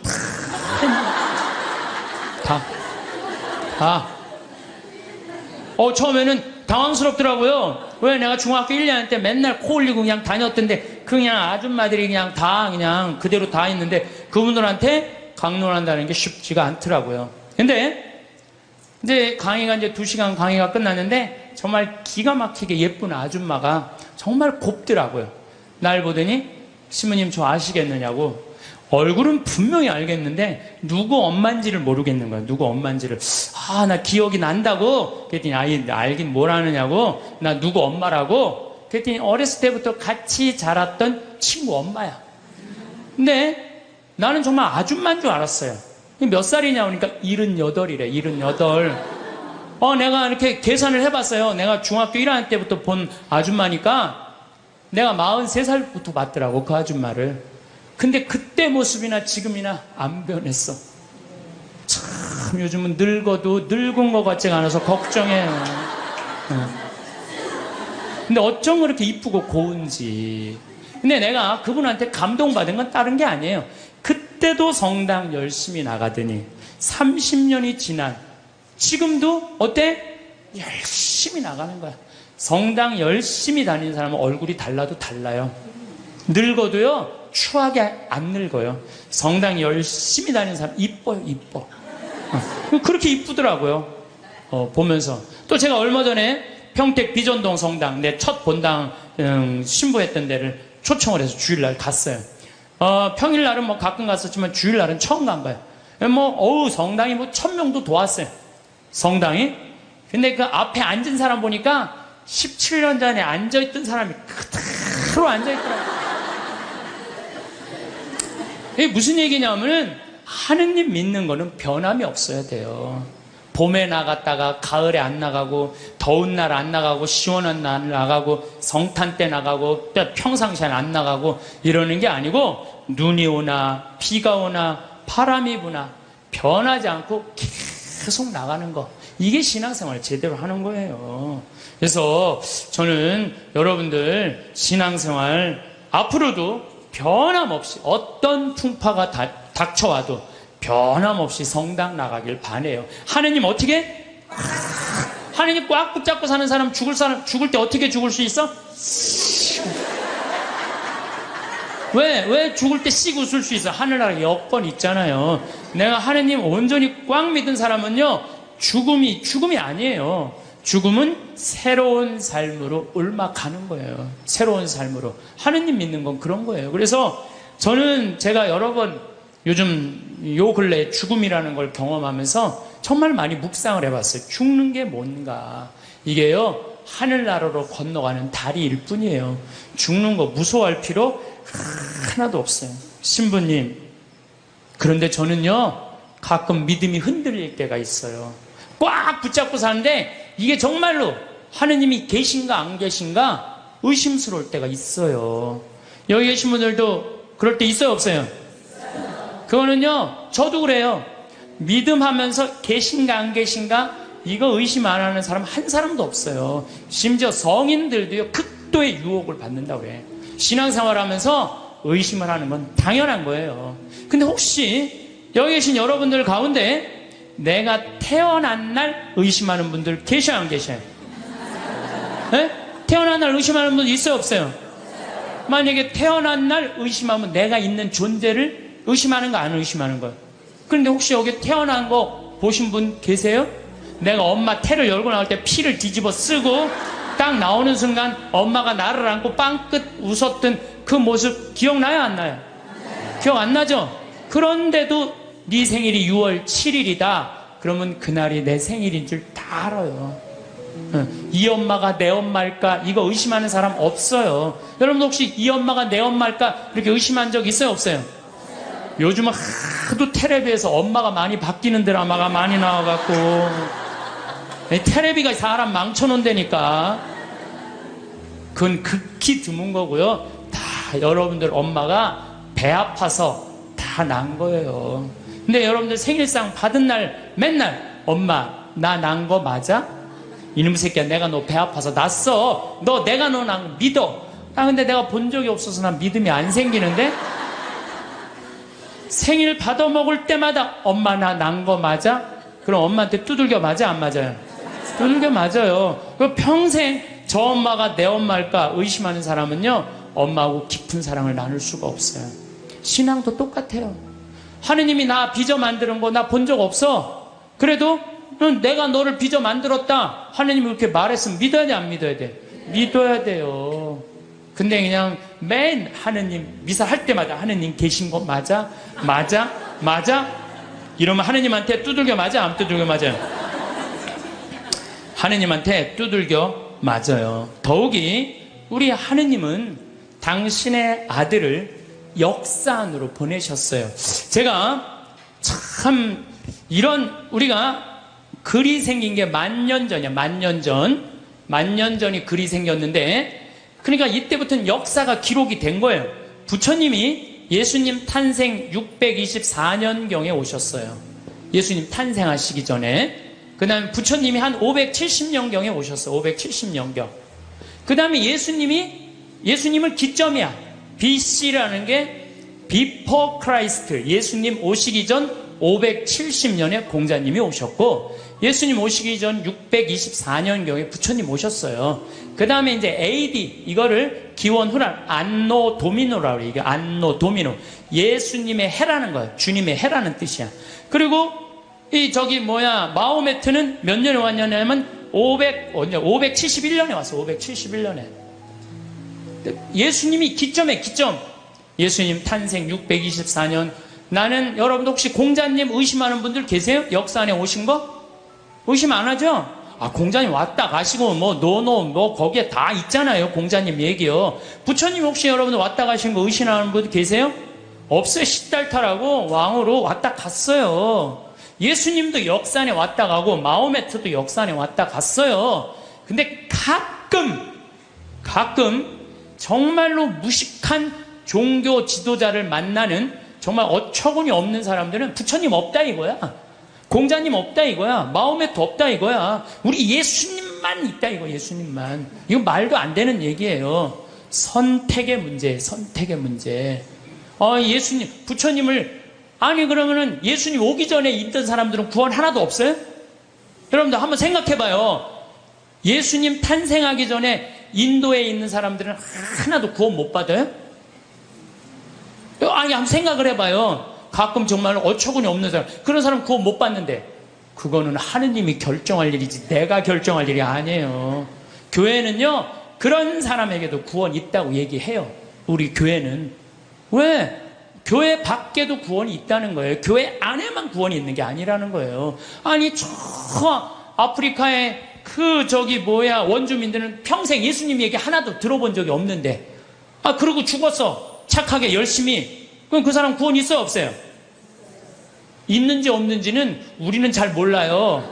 다. 처음에는 당황스럽더라고요. 왜? 내가 중학교 1학년 때 맨날 코 올리고 그냥 다녔던데 그냥 아줌마들이 그냥 다 그냥 그대로 다 있는데 그분들한테 강론한다는 게 쉽지가 않더라고요. 근데 이제 강의가 이제 2시간 강의가 끝났는데 정말 기가 막히게 예쁜 아줌마가 정말 곱더라고요. 날 보더니 신부님 저 아시겠느냐고. 얼굴은 분명히 알겠는데 누구 엄마인지를 모르겠는 거야. 누구 엄마인지를. 나 기억이 난다고. 그랬더니 알긴 뭘 아느냐고. 나 누구 엄마라고. 그랬더니 어렸을 때부터 같이 자랐던 친구 엄마야. 근데 나는 정말 아줌마인 줄 알았어요. 몇 살이냐 그러니까 78이래. 78. 내가 이렇게 계산을 해봤어요. 내가 중학교 1학년 때부터 본 아줌마니까 내가 43살부터 봤더라고, 그 아줌마를. 근데 그때 모습이나 지금이나 안 변했어. 참 요즘은 늙어도 늙은 것 같지가 않아서 걱정해요. 근데 어쩜 그렇게 이쁘고 고운지. 근데 내가 그분한테 감동받은 건 다른 게 아니에요. 그때도 성당 열심히 나가더니 30년이 지난 지금도 어때? 열심히 나가는 거야. 성당 열심히 다니는 사람은 얼굴이 달라도 달라요. 늙어도요 추하게 안 늙어요. 성당 열심히 다니는 사람 이뻐요. 이뻐. 그렇게 이쁘더라고요. 보면서. 또 제가 얼마 전에 평택 비전동 성당 내 첫 본당 신부했던 데를 초청을 해서 주일날 갔어요. 평일날은 뭐 가끔 갔었지만 주일날은 처음 간 거예요. 성당이 1000명도 도왔어요. 성당이. 근데 그 앞에 앉은 사람 보니까 17년 전에 앉아있던 사람이 그대로 앉아있더라고요. 이게 무슨 얘기냐면은 하느님 믿는 거는 변함이 없어야 돼요. 봄에 나갔다가 가을에 안 나가고 더운 날 안 나가고 시원한 날 나가고 성탄 때 나가고 또 평상시에 안 나가고 이러는 게 아니고 눈이 오나 비가 오나 바람이 부나 변하지 않고 계속 나가는 거. 이게 신앙생활 제대로 하는 거예요. 그래서 저는 여러분들 신앙생활 앞으로도 변함없이 어떤 풍파가 닥쳐와도 변함없이 성당 나가길 바라요. 하느님 어떻게? 하느님 꽉 붙잡고 사는 사람 죽을 때 어떻게 죽을 수 있어? 왜 죽을 때 씩 웃을 수 있어? 하늘나라 여건 있잖아요. 내가 하느님 온전히 꽉 믿은 사람은요 죽음이 아니에요. 죽음은 새로운 삶으로 올라가는 거예요. 새로운 삶으로. 하느님 믿는 건 그런 거예요. 그래서 저는 제가 여러 번 요즘 요 근래 죽음이라는 걸 경험하면서 정말 많이 묵상을 해봤어요. 죽는 게 뭔가. 이게요 하늘나라로 건너가는 다리일 뿐이에요. 죽는 거 무서워할 필요 하나도 없어요. 신부님, 그런데 저는요 가끔 믿음이 흔들릴 때가 있어요. 꽉 붙잡고 사는데 이게 정말로 하느님이 계신가 안 계신가 의심스러울 때가 있어요. 여기 계신 분들도 그럴 때 있어요 없어요? 그거는요 저도 그래요. 믿음하면서 계신가 안 계신가 이거 의심 안 하는 사람 한 사람도 없어요. 심지어 성인들도요 극도의 유혹을 받는다고 그래. 신앙생활 하면서 의심을 하는 건 당연한 거예요. 근데 혹시 여기 계신 여러분들 가운데 내가 태어난 날 의심하는 분들 계셔요, 안 계셔요? 네? 태어난 날 의심하는 분 있어요, 없어요? 만약에 태어난 날 의심하면 내가 있는 존재를 의심하는 거, 안 의심하는 거예요? 그런데 혹시 여기 태어난 거 보신 분 계세요? 내가 엄마 태를 열고 나올 때 피를 뒤집어 쓰고 딱 나오는 순간 엄마가 나를 안고 빵긋 웃었던 그 모습 기억나요, 안 나요? 기억 안 나죠? 그런데도 네 생일이 6월 7일이다 그러면 그날이 내 생일인 줄 다 알아요. 이 엄마가 내 엄마일까? 이거 의심하는 사람 없어요. 여러분 혹시 이 엄마가 내 엄마일까? 이렇게 의심한 적 있어요, 없어요? 요즘은 하도 텔레비에서 엄마가 많이 바뀌는 드라마가 많이 나와갖고 텔레비가 사람 망쳐놓는다니까. 그건 극히 드문 거고요. 다 여러분들 엄마가 배 아파서 다 난 거예요. 근데 여러분들 생일상 받은 날 맨날 엄마 나 난 거 맞아? 이놈 새끼야 내가 너 배 아파서 났어. 너 내가 너 난 믿어. 근데 내가 본 적이 없어서 난 믿음이 안 생기는데 생일 받아 먹을 때마다 엄마 나 난 거 맞아? 그럼 엄마한테 두들겨 맞아, 안 맞아요? 두들겨 맞아요. 그 평생 저 엄마가 내 엄마일까 의심하는 사람은요 엄마하고 깊은 사랑을 나눌 수가 없어요. 신앙도 똑같아요. 하느님이 나 빚어 만드는 거 나 본 적 없어. 그래도 내가 너를 빚어 만들었다 하느님이 그렇게 말했으면 믿어야 돼, 안 믿어야 돼? 믿어야 돼요. 근데 그냥 맨 하느님 미사 할 때마다 하느님 계신 거 맞아? 맞아? 맞아? 이러면 하느님한테 두들겨 맞아? 안 두들겨 맞아요? 하느님한테 두들겨 맞아요. 더욱이 우리 하느님은 당신의 아들을 역사 안으로 보내셨어요. 제가 참 이런 우리가 글이 생긴 게 10,000년 전이야. 10,000년 전. 10,000년 전이 글이 생겼는데 그러니까 이때부터는 역사가 기록이 된 거예요. 부처님이 예수님 탄생 624년경에 오셨어요. 예수님 탄생하시기 전에. 그 다음에 부처님이 한 570년경에 오셨어요. 570년경. 그 다음에 예수님을 기점이야. BC라는 게 Before Christ. 예수님 오시기 전 570년에 공자님이 오셨고 예수님 오시기 전 624년경에 부처님 오셨어요. 그 다음에 이제 AD 이거를 기원 후란 안노 도미노라고 해요. 이게 안노 도미노. 예수님의 해라는 거예요. 주님의 해라는 뜻이야. 그리고 마호메트는 몇 년에 왔냐면 571년에 왔어. 571년에. 예수님이 기점. 예수님 탄생 624년. 나는 여러분도 혹시 공자님 의심하는 분들 계세요? 역사 안에 오신 거? 의심 안 하죠? 공자님 왔다 가시고 너 거기에 다 있잖아요. 공자님 얘기요. 부처님 혹시 여러분들 왔다 가신 거 의심하는 분 계세요? 없어요. 시달타라고 왕으로 왔다 갔어요. 예수님도 역사 안에 왔다 가고 마호메트도 역사 안에 왔다 갔어요. 근데 가끔 정말로 무식한 종교 지도자를 만나는 정말 어처구니 없는 사람들은 부처님 없다 이거야. 공자님 없다 이거야. 마호메트 없다 이거야. 우리 예수님만 있다 이거. 예수님만. 이거 말도 안 되는 얘기예요. 선택의 문제. 예수님 부처님을 그러면은 예수님 오기 전에 있던 사람들은 구원 하나도 없어요? 여러분들 한번 생각해봐요. 예수님 탄생하기 전에 인도에 있는 사람들은 하나도 구원 못 받아요? 한번 생각을 해봐요. 가끔 정말 어처구니 없는 사람, 그런 사람 구원 못 받는데 그거는 하느님이 결정할 일이지 내가 결정할 일이 아니에요. 교회는요 그런 사람에게도 구원 있다고 얘기해요. 우리 교회는. 왜? 교회 밖에도 구원이 있다는 거예요. 교회 안에만 구원이 있는 게 아니라는 거예요. 저 아프리카의 원주민들은 평생 예수님 얘기 하나도 들어본 적이 없는데 그러고 죽었어. 착하게 열심히. 그럼 그 사람 구원 있어요, 없어요? 있는지 없는지는 우리는 잘 몰라요.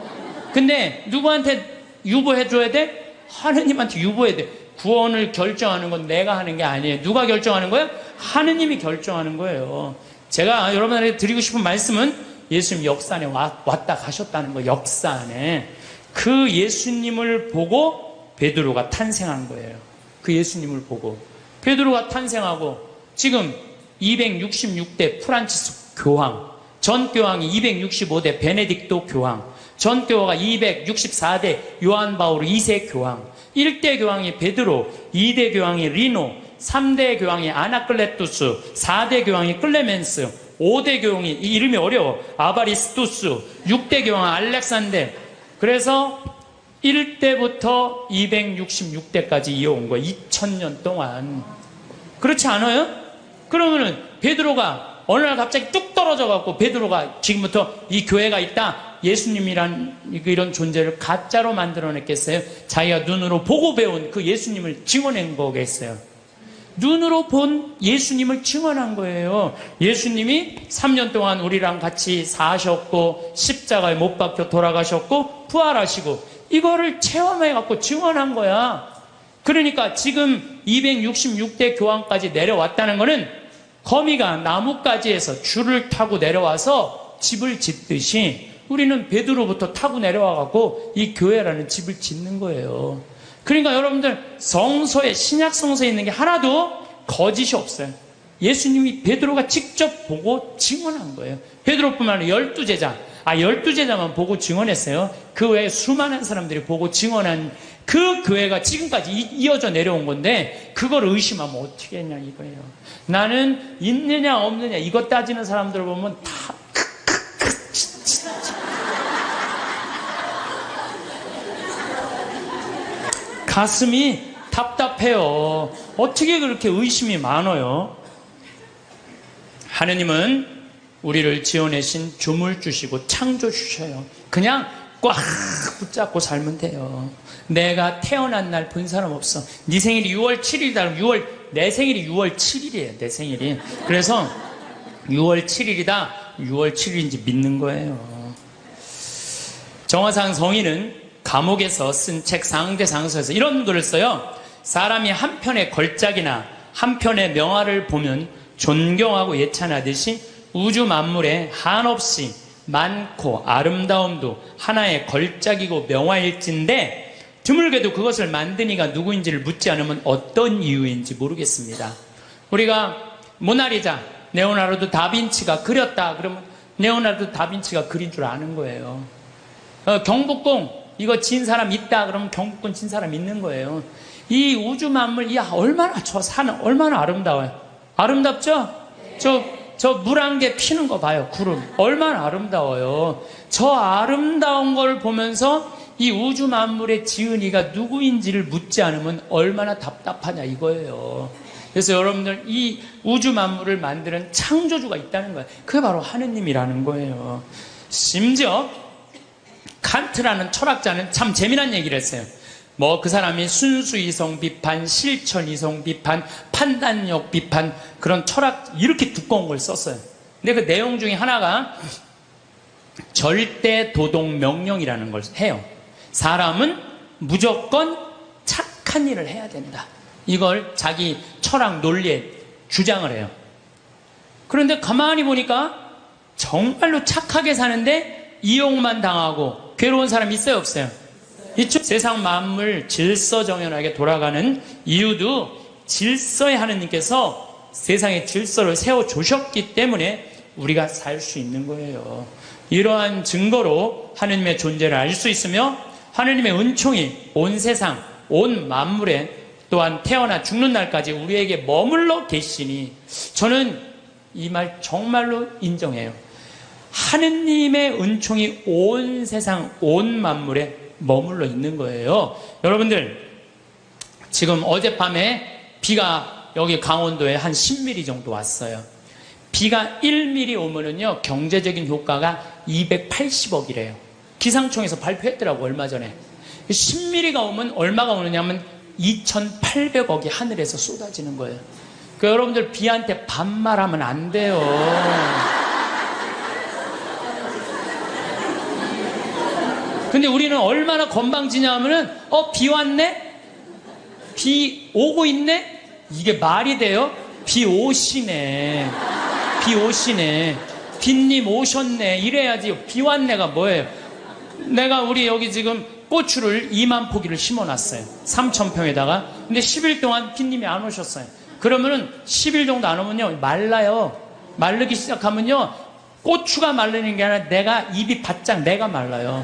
근데 누구한테 유보해줘야 돼? 하느님한테 유보해야 돼. 구원을 결정하는 건 내가 하는 게 아니에요. 누가 결정하는 거예요? 하느님이 결정하는 거예요. 제가 여러분들에게 드리고 싶은 말씀은 예수님 역사 안에 왔다 가셨다는 거예요. 역사 안에. 그 예수님을 보고 베드로가 탄생한 거예요. 그 예수님을 보고 베드로가 탄생하고 지금 266대 프란치스 교황, 전 교황이 265대 베네딕토 교황, 전 교황이 264대 요한 바오르 2세 교황, 1대 교황이 베드로, 2대 교황이 리노, 3대 교황이 아나클레투스, 4대 교황이 클레멘스, 5대 교황이, 이 이름이 어려워, 아바리스투스, 6대 교황 알렉산데. 그래서 1대부터 266대까지 이어온 거예요. 2000년 동안. 그렇지 않아요? 그러면은 베드로가 어느 날 갑자기 뚝 떨어져 갖고 베드로가 지금부터 이 교회가 있다, 예수님이란 이런 존재를 가짜로 만들어냈겠어요? 자기가 눈으로 보고 배운 그 예수님을 증언한 거겠어요? 눈으로 본 예수님을 증언한 거예요. 예수님이 3년 동안 우리랑 같이 사셨고 십자가에 못 박혀 돌아가셨고 부활하시고, 이거를 체험해 갖고 증언한 거야. 그러니까 지금 266대 교황까지 내려왔다는 거는 거미가 나뭇가지에서 줄을 타고 내려와서 집을 짓듯이 우리는 베드로부터 타고 내려와 갖고 이 교회라는 집을 짓는 거예요. 그러니까 여러분들, 성서에, 신약 성서에 있는 게 하나도 거짓이 없어요. 예수님이 베드로가 직접 보고 증언한 거예요. 베드로뿐만 아니라 12제자, 12제자만 보고 증언했어요. 그 외에 수많은 사람들이 보고 증언한 그 교회가 지금까지 이어져 내려온 건데, 그걸 의심하면 어떻게 했냐 이거예요. 나는 있느냐 없느냐 이것 따지는 사람들을 보면 다 가슴이 답답해요. 어떻게 그렇게 의심이 많아요? 하느님은 우리를 지어내신 주물 주시고 창조 주셔요. 그냥 꽉 붙잡고 살면 돼요. 내가 태어난 날 본 사람 없어. 네 생일이 6월 7일이다. 내 생일이 6월 7일이에요. 내 생일이. 그래서 6월 7일이다. 6월 7일인지 믿는 거예요. 정화상 성인은 감옥에서 쓴 책 상대상서에서 이런 글을 써요. 사람이 한 편의 걸작이나 한 편의 명화를 보면 존경하고 예찬하듯이 우주 만물에 한없이 많고 아름다움도 하나의 걸작이고 명화일진데, 드물게도 그것을 만든 이가 누구인지를 묻지 않으면 어떤 이유인지 모르겠습니다. 우리가 모나리자, 레오나르도 다빈치가 그렸다 그러면 레오나르도 다빈치가 그린 줄 아는 거예요. 경복궁 이거 진 사람 있다 그러면 경복궁 진 사람 있는 거예요. 이 우주 만물, 얼마나, 저 산은 얼마나 아름다워요. 아름답죠? 저 물 한 개 피는 거 봐요. 구름 얼마나 아름다워요. 저 아름다운 걸 보면서 이 우주 만물의 지은이가 누구인지를 묻지 않으면 얼마나 답답하냐 이거예요. 그래서 여러분들, 이 우주 만물을 만드는 창조주가 있다는 거예요. 그게 바로 하느님이라는 거예요. 심지어 칸트라는 철학자는 참 재미난 얘기를 했어요. 그 사람이 순수이성 비판, 실천이성 비판, 판단력 비판, 그런 철학 이렇게 두꺼운 걸 썼어요. 근데 그 내용 중에 하나가 절대 도덕 명령이라는 걸 해요. 사람은 무조건 착한 일을 해야 된다. 이걸 자기 철학 논리에 주장을 해요. 그런데 가만히 보니까 정말로 착하게 사는데 이용만 당하고 괴로운 사람 있어요, 없어요? 있죠? 세상 만물 질서정연하게 돌아가는 이유도 질서의 하느님께서 세상의 질서를 세워주셨기 때문에 우리가 살 수 있는 거예요. 이러한 증거로 하느님의 존재를 알 수 있으며, 하느님의 은총이 온 세상, 온 만물에, 또한 태어나 죽는 날까지 우리에게 머물러 계시니, 저는 이 말 정말로 인정해요. 하느님의 은총이 온 세상, 온 만물에 머물러 있는 거예요. 여러분들, 지금 어젯밤에 비가 여기 강원도에 한 10mm 정도 왔어요. 비가 1mm 오면은요, 경제적인 효과가 280억이래요. 기상청에서 발표했더라고, 얼마 전에. 10mm가 오면 얼마가 오느냐면 2,800억이 하늘에서 쏟아지는 거예요. 그 여러분들, 비한테 반말하면 안 돼요. 근데 우리는 얼마나 건방지냐 하면은, 비 왔네? 비 오고 있네? 이게 말이 돼요? 비 오시네. 비 오시네. 빗님 오셨네. 이래야지. 비 왔네가 뭐예요? 내가 우리 여기 지금 고추를 2만 포기를 심어놨어요. 3,000평에다가. 근데 10일 동안 빗님이 안 오셨어요. 그러면은 10일 정도 안 오면요 말라요. 마르기 시작하면요 고추가 마르는 게 아니라 내가 입이 바짝 내가 말라요.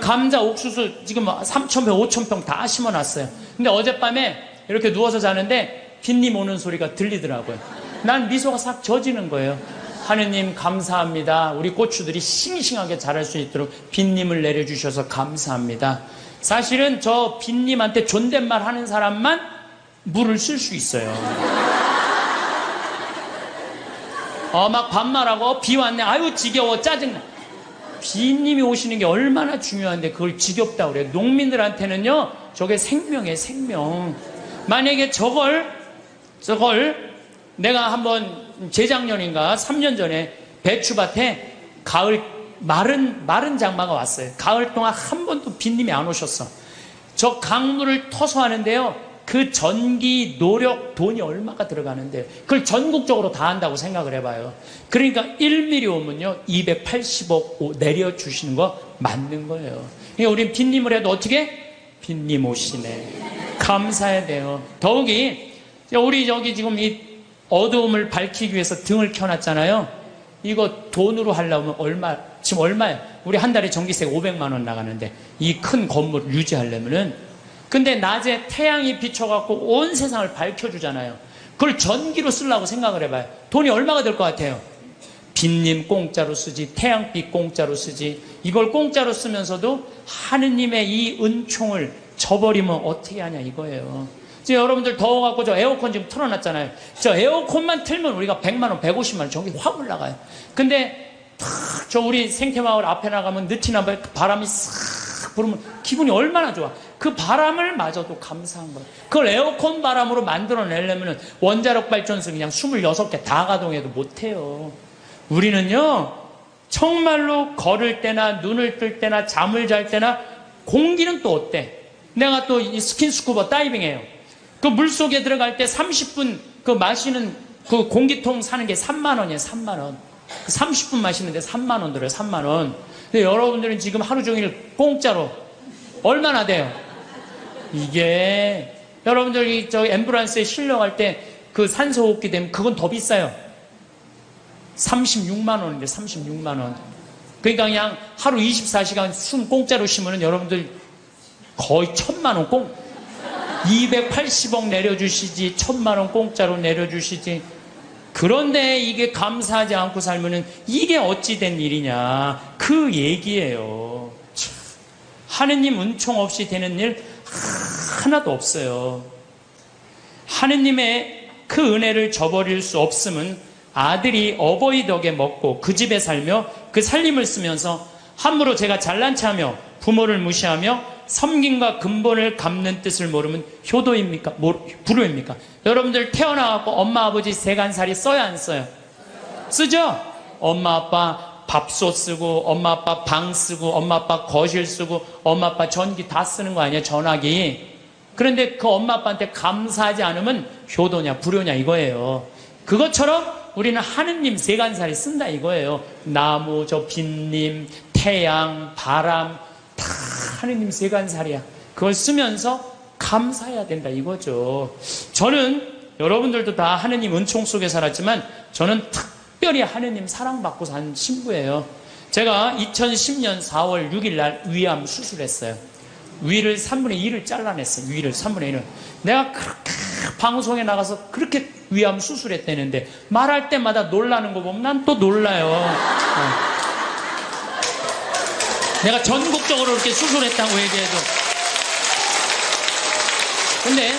감자 옥수수 지금 3,000평 5,000평 다 심어놨어요. 근데 어젯밤에 이렇게 누워서 자는데 빈님 오는 소리가 들리더라고요. 난 미소가 싹 젖이는 거예요. 하느님 감사합니다. 우리 고추들이 싱싱하게 자랄 수 있도록 빈님을 내려주셔서 감사합니다. 사실은 저 빈님한테 존댓말 하는 사람만 물을 쓸 수 있어요. 막 반말하고 비 왔네. 아유 지겨워 짜증나. 빈님이 오시는 게 얼마나 중요한데 그걸 지겹다고 그래요. 농민들한테는요 저게 생명이에요. 생명. 만약에 저걸 내가 한번 재작년인가 3년 전에 배추밭에 가을 마른 장마가 왔어요. 가을 동안 한 번도 빈님이 안 오셨어. 저 강물을 터서 하는데요 그 전기, 노력, 돈이 얼마가 들어가는데 그걸 전국적으로 다 한다고 생각을 해봐요. 그러니까 1mm 오면요 280억 내려주시는 거 맞는 거예요. 그러니까 우린 빈님을 해도 어떻게? 빈님 오시네. 감사해야 돼요. 더욱이 우리 저기 지금 이 어두움을 밝히기 위해서 등을 켜놨잖아요. 이거 돈으로 하려면 지금 얼마야? 우리 한 달에 전기세 500만 원 나가는데 이 큰 건물을 유지하려면은 근데 낮에 태양이 비춰갖고 온 세상을 밝혀주잖아요. 그걸 전기로 쓰려고 생각을 해봐요. 돈이 얼마가 될 것 같아요? 빈님 공짜로 쓰지, 태양빛 공짜로 쓰지. 이걸 공짜로 쓰면서도 하느님의 이 은총을 저버리면 어떻게 하냐 이거예요. 지금 여러분들 더워갖고 저 에어컨 지금 틀어놨잖아요. 저 에어컨만 틀면 우리가 100만 원, 150만 원 전기 확 올라가요. 근데 저 우리 생태마을 앞에 나가면 느티나 바람이 싹 불으면 기분이 얼마나 좋아. 그 바람을 마저도 감사한 거예요. 그걸 에어컨 바람으로 만들어내려면 원자력 발전소 그냥 26개 다 가동해도 못해요. 우리는요 정말로 걸을 때나 눈을 뜰 때나 잠을 잘 때나 공기는 또 어때? 내가 또 이 스킨스쿠버 다이빙해요. 그 물속에 들어갈 때 30분 그 마시는 그 공기통 사는 게 3만 원이에요. 3만 원. 30분 마시는데 3만 원 들어요. 3만 원. 근데 여러분들은 지금 하루 종일 공짜로 얼마나 돼요? 이게 여러분들이 저 앰뷸런스에 실려갈 때 그 산소호흡기 되면 그건 더 비싸요. 36만 원인데 36만 원. 그러니까 그냥 하루 24시간 숨 공짜로 쉬면은 여러분들 거의 1,000만 원 280억 내려주시지 1,000만 원 공짜로 내려주시지. 그런데 이게 감사하지 않고 살면은 이게 어찌 된 일이냐 그 얘기예요. 하느님 은총 없이 되는 일 하나도 없어요. 하느님의 그 은혜를 저버릴 수 없음은 아들이 어버이 덕에 먹고 그 집에 살며 그 살림을 쓰면서 함부로 제가 잘난 체하며 부모를 무시하며 섬김과 근본을 갚는 뜻을 모르면 효도입니까? 불효입니까? 여러분들 태어나갖고 엄마 아버지 세간살이 써야 안 써요? 쓰죠? 엄마 아빠 밥솥 쓰고 엄마 아빠 방 쓰고 엄마 아빠 거실 쓰고 엄마 아빠 전기 다 쓰는 거 아니에요? 전화기. 그런데 그 엄마 아빠한테 감사하지 않으면 효도냐 불효냐 이거예요. 그것처럼 우리는 하느님 세간살이 쓴다 이거예요. 나무, 저 빈님, 태양, 바람 다 하느님 세간살이야. 그걸 쓰면서 감사해야 된다 이거죠. 저는 여러분들도 다 하느님 은총 속에 살았지만 저는 특별히 하느님 사랑받고 산 신부예요. 제가 2010년 4월 6일 날 위암 수술했어요. 위를 3분의 1을 잘라냈어요. 위를 3분의 1을. 내가 그렇게 방송에 나가서 그렇게 위암 수술했다는데 말할 때마다 놀라는 거 보면 난 또 놀라요. 내가 전국적으로 이렇게 수술했다고 얘기해도. 근데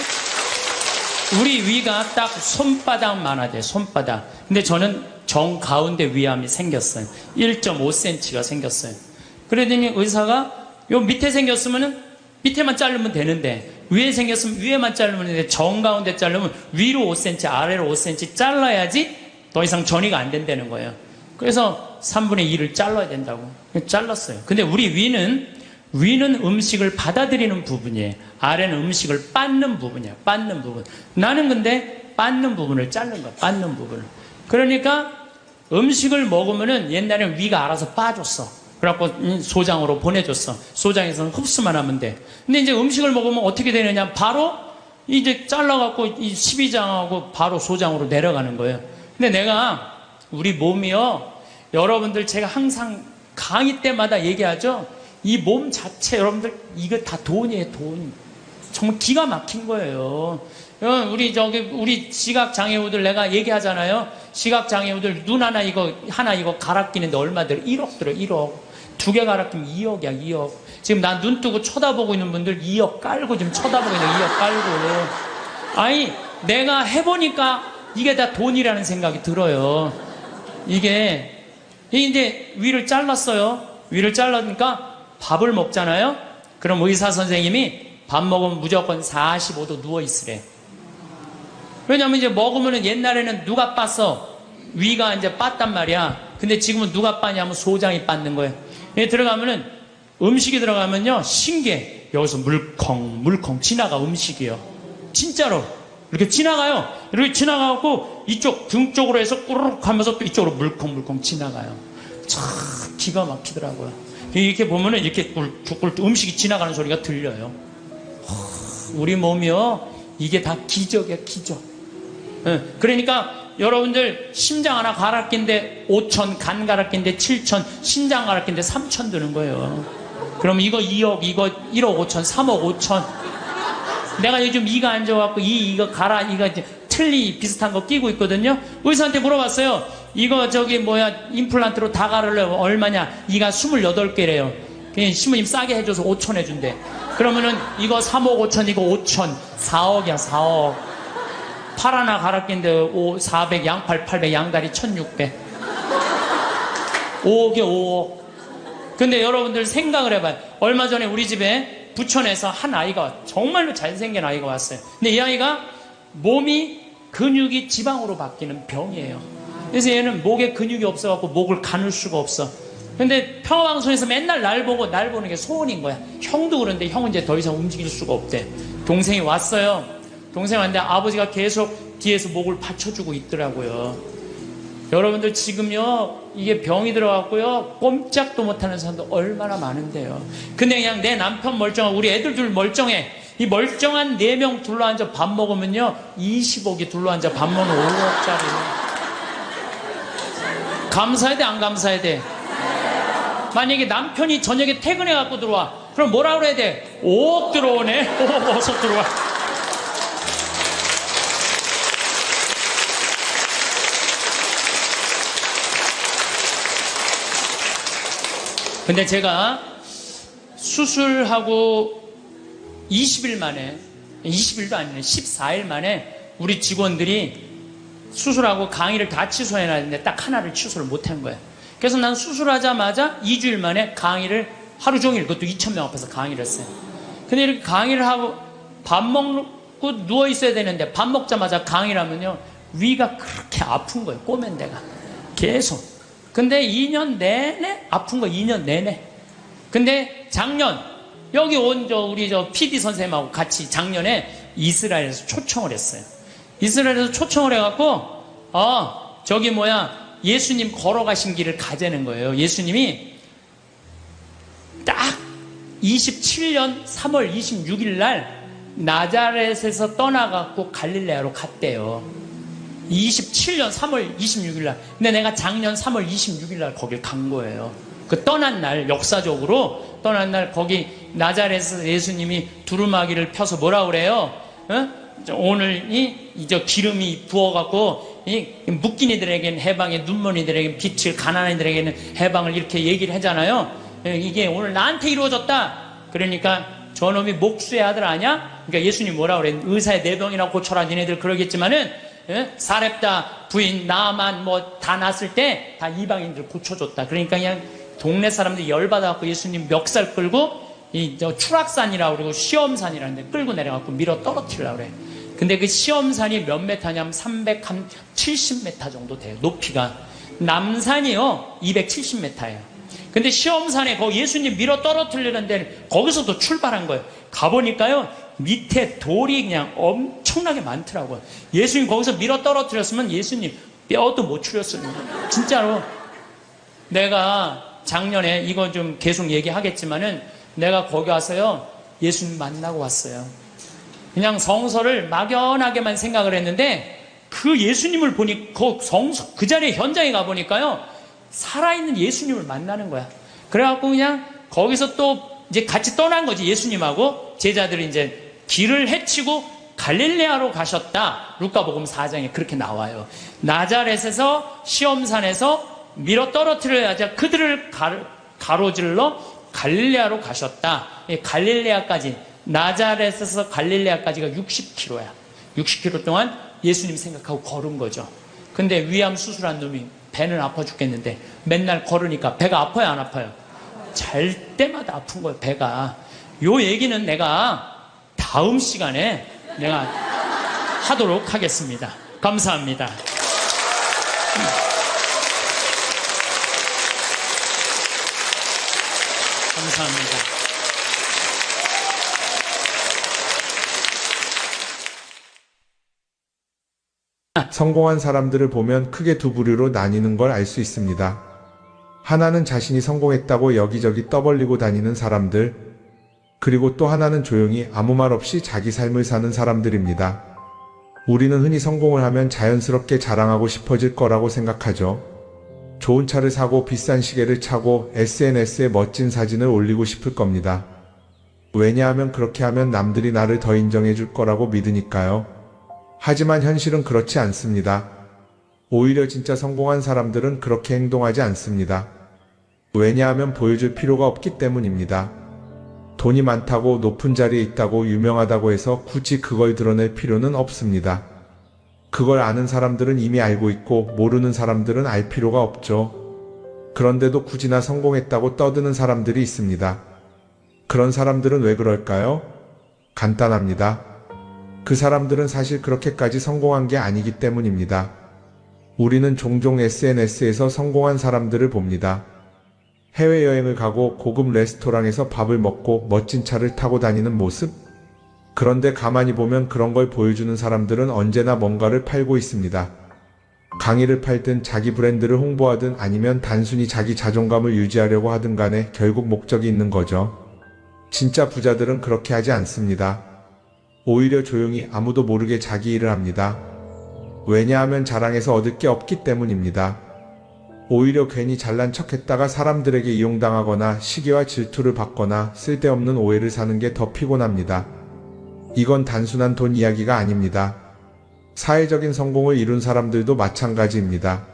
우리 위가 딱 손바닥만 하대. 손바닥. 근데 저는 정 가운데 위암이 생겼어요. 1.5cm가 생겼어요. 그러더니 의사가 요 밑에 생겼으면은 밑에만 자르면 되는데 위에 생겼으면 위에만 자르면 되는데 정 가운데 자르면 위로 5cm 아래로 5cm 잘라야지 더 이상 전이가 안 된다는 거예요. 그래서 3분의 2를 잘라야 된다고 잘랐어요. 근데 우리 위는 음식을 받아들이는 부분이에요. 아래는 음식을 빻는 부분이야. 빻는 부분. 나는 근데 빻는 부분을 자른 거야. 빻는 부분을. 그러니까 음식을 먹으면은 옛날에는 위가 알아서 빠졌어. 그래갖고 소장으로 보내줬어. 소장에서는 흡수만 하면 돼. 근데 이제 음식을 먹으면 어떻게 되느냐? 바로 이제 잘라갖고 이 12장하고 바로 소장으로 내려가는 거예요. 근데 내가 우리 몸이요, 여러분들 제가 항상 강의 때마다 얘기하죠. 이 몸 자체 여러분들 이거 다 돈이에요, 돈. 정말 기가 막힌 거예요. 우리 시각 장애우들 내가 얘기하잖아요. 시각 장애우들 눈 하나 이거 갈아 끼는데 얼마 들어? 1억 들어, 1억. 2개 갈아 끼면 2억이야, 2억. 지금 난 눈 뜨고 쳐다보고 있는 분들 2억 깔고 지금 쳐다보고 있는 2억 깔고. 아니, 내가 해보니까 이게 다 돈이라는 생각이 들어요. 이게 이제 위를 잘랐어요. 위를 잘라니까 밥을 먹잖아요. 그럼 의사 선생님이 밥 먹으면 무조건 45도 누워 있으래. 왜냐면 이제 먹으면은 옛날에는 누가 빻어? 위가 이제 빻단 말이야. 근데 지금은 누가 빻냐면 소장이 빻는 거예요. 들어가면은 음식이 들어가면요, 신기해. 여기서 물컹 지나가. 음식이요, 진짜로 이렇게 지나가요. 이렇게 지나가고 이쪽 등 쪽으로 해서 꾸르륵 하면서 또 이쪽으로 물컹 지나가요. 참 기가 막히더라고요. 이렇게 보면은 이렇게 음식이 지나가는 소리가 들려요. 우리 몸이요, 이게 다 기적이야, 기적. 그러니까 여러분들 심장 하나 갈아 낀데 5천, 간 갈아 낀데 7천, 신장 갈아 낀데 3천 드는 거예요. 그럼 이거 2억, 이거 1억 5천, 3억 5천. 내가 요즘 이가 안 좋아갖고 이거 갈아, 이거 틀니 비슷한 거 끼고 있거든요. 의사한테 물어봤어요. 이거 임플란트로 다 갈으려면 얼마냐? 이가 28개래요. 신부님 싸게 해줘서 5천 해준대. 그러면은 이거 3억 5천, 이거 5천, 4억이야, 4억. 팔 하나 갈아 낀데 400, 양팔 800, 양다리 1600. 5억에 5억. 근데 여러분들 생각을 해봐요. 얼마 전에 우리 집에 부천에서 한 아이가, 정말로 잘생긴 아이가 왔어요. 근데 이 아이가 몸이 근육이 지방으로 바뀌는 병이에요. 그래서 얘는 목에 근육이 없어갖고 목을 가눌 수가 없어. 근데 평화방송에서 맨날 날 보는 게 소원인 거야. 형도 그런데 형은 이제 더 이상 움직일 수가 없대. 동생이 왔어요. 동생이 왔는데 아버지가 계속 뒤에서 목을 받쳐주고 있더라고요. 여러분들 지금요, 이게 병이 들어갔고요, 꼼짝도 못하는 사람도 얼마나 많은데요. 근데 그냥 내 남편 멀쩡하고 우리 애들 둘 멀쩡해. 이 멀쩡한 4명 둘러앉아 밥 먹으면요, 20억이 둘러앉아 밥 먹는 5억짜리. 감사해야 돼, 안 감사해야 돼? 만약에 남편이 저녁에 퇴근해 갖고 들어와, 그럼 뭐라 그래야 돼? 5억 들어오네. 5억 어서 들어와. 근데 제가 수술하고 20일 만에, 20일도 아니네, 14일 만에 우리 직원들이 수술하고 강의를 다 취소해놨는데 딱 하나를 취소를 못한 거예요. 그래서 난 수술하자마자 2주일 만에 강의를 하루 종일, 그것도 2,000명 앞에서 강의를 했어요. 근데 이렇게 강의를 하고 밥 먹고 누워 있어야 되는데 밥 먹자마자 강의를 하면요, 위가 그렇게 아픈 거예요. 꼬맨 데가 계속. 근데 2년 내내 아픈 거, 2년 내내. 근데 작년 여기 온 우리 PD 선생님하고 같이 작년에 이스라엘에서 초청을 했어요. 이스라엘에서 초청을 해갖고 예수님 걸어가신 길을 가자는 거예요. 예수님이 딱 27년 3월 26일 날 나자렛에서 떠나갖고 갈릴레아로 갔대요. 27년 3월 26일 날. 근데 내가 작년 3월 26일 날 거길 간 거예요. 그 떠난 날, 역사적으로 떠난 날 거기 나자렛에서 예수님이 두루마기를 펴서 뭐라 그래요? 오늘 이제 기름이 부어갖고 묶인 이들에게는 해방의, 눈먼이들에게는 빛을, 가난한 이들에게는 해방을, 이렇게 얘기를 하잖아요. 이게 오늘 나한테 이루어졌다. 그러니까 저놈이 목수의 아들 아냐? 그러니까 예수님 뭐라 그래? 의사의 내 병이나 고쳐라. 니네들 그러겠지만은 사렙다 부인 나만 다 났을 때 다 이방인들 고쳐줬다. 그러니까 그냥 동네 사람들이 열받아갖고 예수님 멱살 끌고 추락산이라고 그러고 시험산이라는데 끌고 내려갖고 밀어 떨어뜨리려고 그래. 근데 그 시험산이 몇 메타냐면 370m 정도 돼요. 높이가. 남산이요 270m예요. 근데 시험산에 거기 예수님 밀어 떨어뜨리는데 거기서도 출발한 거예요. 가보니까요 밑에 돌이 그냥 엄청나게 많더라고요. 예수님 거기서 밀어 떨어뜨렸으면 예수님 뼈도 못 추렸어요. 진짜로. 내가 작년에 이거 좀 계속 얘기하겠지만은 내가 거기 와서요 예수님 만나고 왔어요. 그냥 성서를 막연하게만 생각을 했는데 그 예수님을 보니 그 자리에 현장에 가보니까요, 살아있는 예수님을 만나는 거야. 그래갖고 그냥 거기서 또 이제 같이 떠난 거지. 예수님하고 제자들이 이제 길을 헤치고 갈릴레아로 가셨다. 루카복음 4장에 그렇게 나와요. 나자렛에서 시험산에서 밀어 떨어뜨려야자 그들을 가로질러 갈릴레아로 가셨다. 갈릴레아까지, 나자렛에서 갈릴레아까지가 60km야. 60km 동안 예수님 생각하고 걸은 거죠. 근데 위암 수술한 놈이 배는 아파 죽겠는데 맨날 걸으니까 배가 아파요, 안 아파요? 잘 때마다 아픈 거예요, 배가. 요 얘기는 내가 다음 시간에 내가 하도록 하겠습니다. 감사합니다. 감사합니다. 성공한 사람들을 보면 크게 두 부류로 나뉘는 걸 알 수 있습니다. 하나는 자신이 성공했다고 여기저기 떠벌리고 다니는 사람들, 그리고 또 하나는 조용히 아무 말 없이 자기 삶을 사는 사람들입니다. 우리는 흔히 성공을 하면 자연스럽게 자랑하고 싶어질 거라고 생각하죠. 좋은 차를 사고 비싼 시계를 차고 SNS에 멋진 사진을 올리고 싶을 겁니다. 왜냐하면 그렇게 하면 남들이 나를 더 인정해 줄 거라고 믿으니까요. 하지만 현실은 그렇지 않습니다. 오히려 진짜 성공한 사람들은 그렇게 행동하지 않습니다. 왜냐하면 보여줄 필요가 없기 때문입니다. 돈이 많다고, 높은 자리에 있다고, 유명하다고 해서 굳이 그걸 드러낼 필요는 없습니다. 그걸 아는 사람들은 이미 알고 있고 모르는 사람들은 알 필요가 없죠. 그런데도 굳이나 성공했다고 떠드는 사람들이 있습니다. 그런 사람들은 왜 그럴까요? 간단합니다. 그 사람들은 사실 그렇게까지 성공한 게 아니기 때문입니다. 우리는 종종 SNS에서 성공한 사람들을 봅니다. 해외여행을 가고 고급 레스토랑에서 밥을 먹고 멋진 차를 타고 다니는 모습? 그런데 가만히 보면 그런 걸 보여주는 사람들은 언제나 뭔가를 팔고 있습니다. 강의를 팔든 자기 브랜드를 홍보하든 아니면 단순히 자기 자존감을 유지하려고 하든 간에 결국 목적이 있는 거죠. 진짜 부자들은 그렇게 하지 않습니다. 오히려 조용히 아무도 모르게 자기 일을 합니다. 왜냐하면 자랑해서 얻을 게 없기 때문입니다. 오히려 괜히 잘난 척했다가 사람들에게 이용당하거나 시기와 질투를 받거나 쓸데없는 오해를 사는 게 더 피곤합니다. 이건 단순한 돈 이야기가 아닙니다. 사회적인 성공을 이룬 사람들도 마찬가지입니다.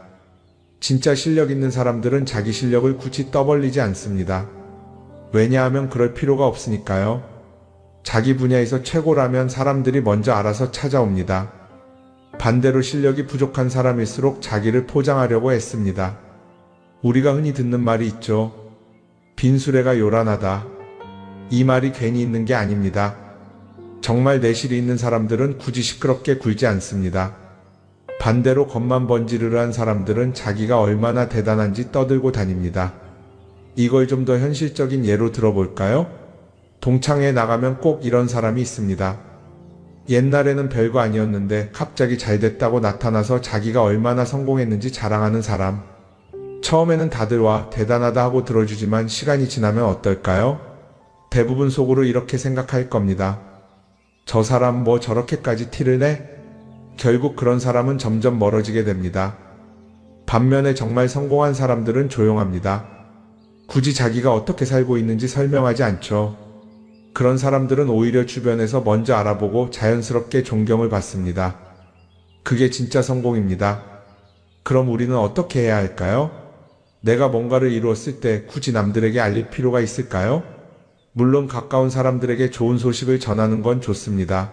진짜 실력 있는 사람들은 자기 실력을 굳이 떠벌리지 않습니다. 왜냐하면 그럴 필요가 없으니까요. 자기 분야에서 최고라면 사람들이 먼저 알아서 찾아옵니다. 반대로 실력이 부족한 사람일수록 자기를 포장하려고 애씁니다. 우리가 흔히 듣는 말이 있죠. 빈수레가 요란하다. 이 말이 괜히 있는 게 아닙니다. 정말 내실이 있는 사람들은 굳이 시끄럽게 굴지 않습니다. 반대로 겉만 번지르르한 사람들은 자기가 얼마나 대단한지 떠들고 다닙니다. 이걸 좀 더 현실적인 예로 들어볼까요? 동창회에 나가면 꼭 이런 사람이 있습니다. 옛날에는 별거 아니었는데 갑자기 잘 됐다고 나타나서 자기가 얼마나 성공했는지 자랑하는 사람. 처음에는 다들 와 대단하다 하고 들어주지만 시간이 지나면 어떨까요? 대부분 속으로 이렇게 생각할 겁니다. 저 사람 뭐 저렇게까지 티를 내? 결국 그런 사람은 점점 멀어지게 됩니다. 반면에 정말 성공한 사람들은 조용합니다. 굳이 자기가 어떻게 살고 있는지 설명하지 않죠. 그런 사람들은 오히려 주변에서 먼저 알아보고 자연스럽게 존경을 받습니다. 그게 진짜 성공입니다. 그럼 우리는 어떻게 해야 할까요? 내가 뭔가를 이루었을 때 굳이 남들에게 알릴 필요가 있을까요? 물론 가까운 사람들에게 좋은 소식을 전하는 건 좋습니다.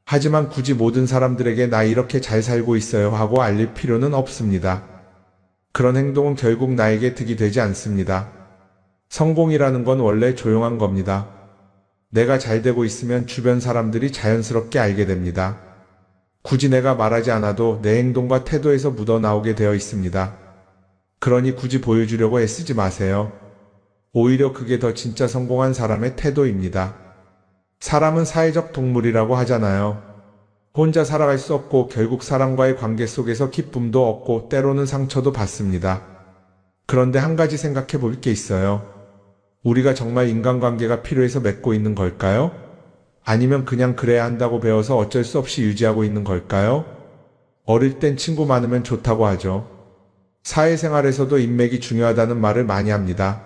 하지만 굳이 모든 사람들에게 나 이렇게 잘 살고 있어요 하고 알릴 필요는 없습니다. 그런 행동은 결국 나에게 득이 되지 않습니다. 성공이라는 건 원래 조용한 겁니다. 내가 잘 되고 있으면 주변 사람들이 자연스럽게 알게 됩니다. 굳이 내가 말하지 않아도 내 행동과 태도에서 묻어나오게 되어 있습니다. 그러니 굳이 보여주려고 애쓰지 마세요. 오히려 그게 더 진짜 성공한 사람의 태도입니다. 사람은 사회적 동물이라고 하잖아요. 혼자 살아갈 수 없고 결국 사람과의 관계 속에서 기쁨도 얻고 때로는 상처도 받습니다. 그런데 한 가지 생각해 볼 게 있어요. 우리가 정말 인간관계가 필요해서 맺고 있는 걸까요? 아니면 그냥 그래야 한다고 배워서 어쩔 수 없이 유지하고 있는 걸까요? 어릴 땐 친구 많으면 좋다고 하죠. 사회생활에서도 인맥이 중요하다는 말을 많이 합니다.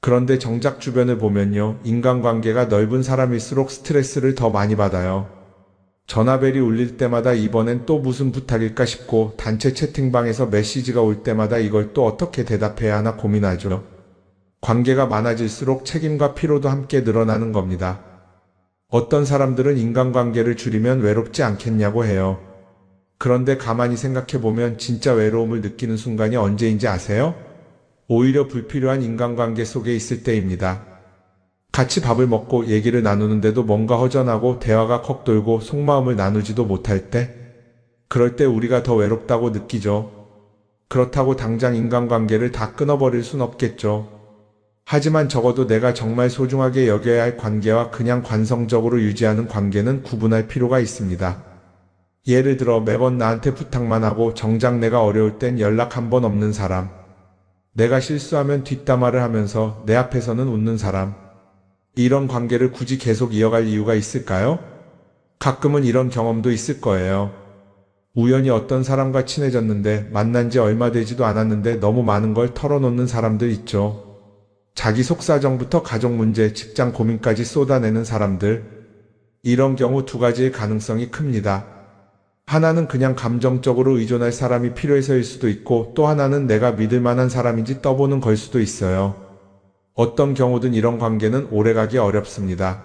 그런데 정작 주변을 보면요, 인간관계가 넓은 사람일수록 스트레스를 더 많이 받아요. 전화벨이 울릴 때마다 이번엔 또 무슨 부탁일까 싶고, 단체 채팅방에서 메시지가 올 때마다 이걸 또 어떻게 대답해야 하나 고민하죠. 관계가 많아질수록 책임과 피로도 함께 늘어나는 겁니다. 어떤 사람들은 인간관계를 줄이면 외롭지 않겠냐고 해요. 그런데 가만히 생각해보면 진짜 외로움을 느끼는 순간이 언제인지 아세요? 오히려 불필요한 인간관계 속에 있을 때입니다. 같이 밥을 먹고 얘기를 나누는데도 뭔가 허전하고 대화가 컥 돌고 속마음을 나누지도 못할 때, 그럴 때 우리가 더 외롭다고 느끼죠. 그렇다고 당장 인간관계를 다 끊어버릴 순 없겠죠. 하지만 적어도 내가 정말 소중하게 여겨야 할 관계와 그냥 관성적으로 유지하는 관계는 구분할 필요가 있습니다. 예를 들어 매번 나한테 부탁만 하고 정작 내가 어려울 땐 연락 한 번 없는 사람, 내가 실수하면 뒷담화를 하면서 내 앞에서는 웃는 사람, 이런 관계를 굳이 계속 이어갈 이유가 있을까요? 가끔은 이런 경험도 있을 거예요. 우연히 어떤 사람과 친해졌는데 만난 지 얼마 되지도 않았는데 너무 많은 걸 털어놓는 사람들 있죠. 자기 속사정부터 가족 문제, 직장 고민까지 쏟아내는 사람들. 이런 경우 두 가지의 가능성이 큽니다. 하나는 그냥 감정적으로 의존할 사람이 필요해서일 수도 있고, 또 하나는 내가 믿을 만한 사람인지 떠보는 걸 수도 있어요. 어떤 경우든 이런 관계는 오래가기 어렵습니다.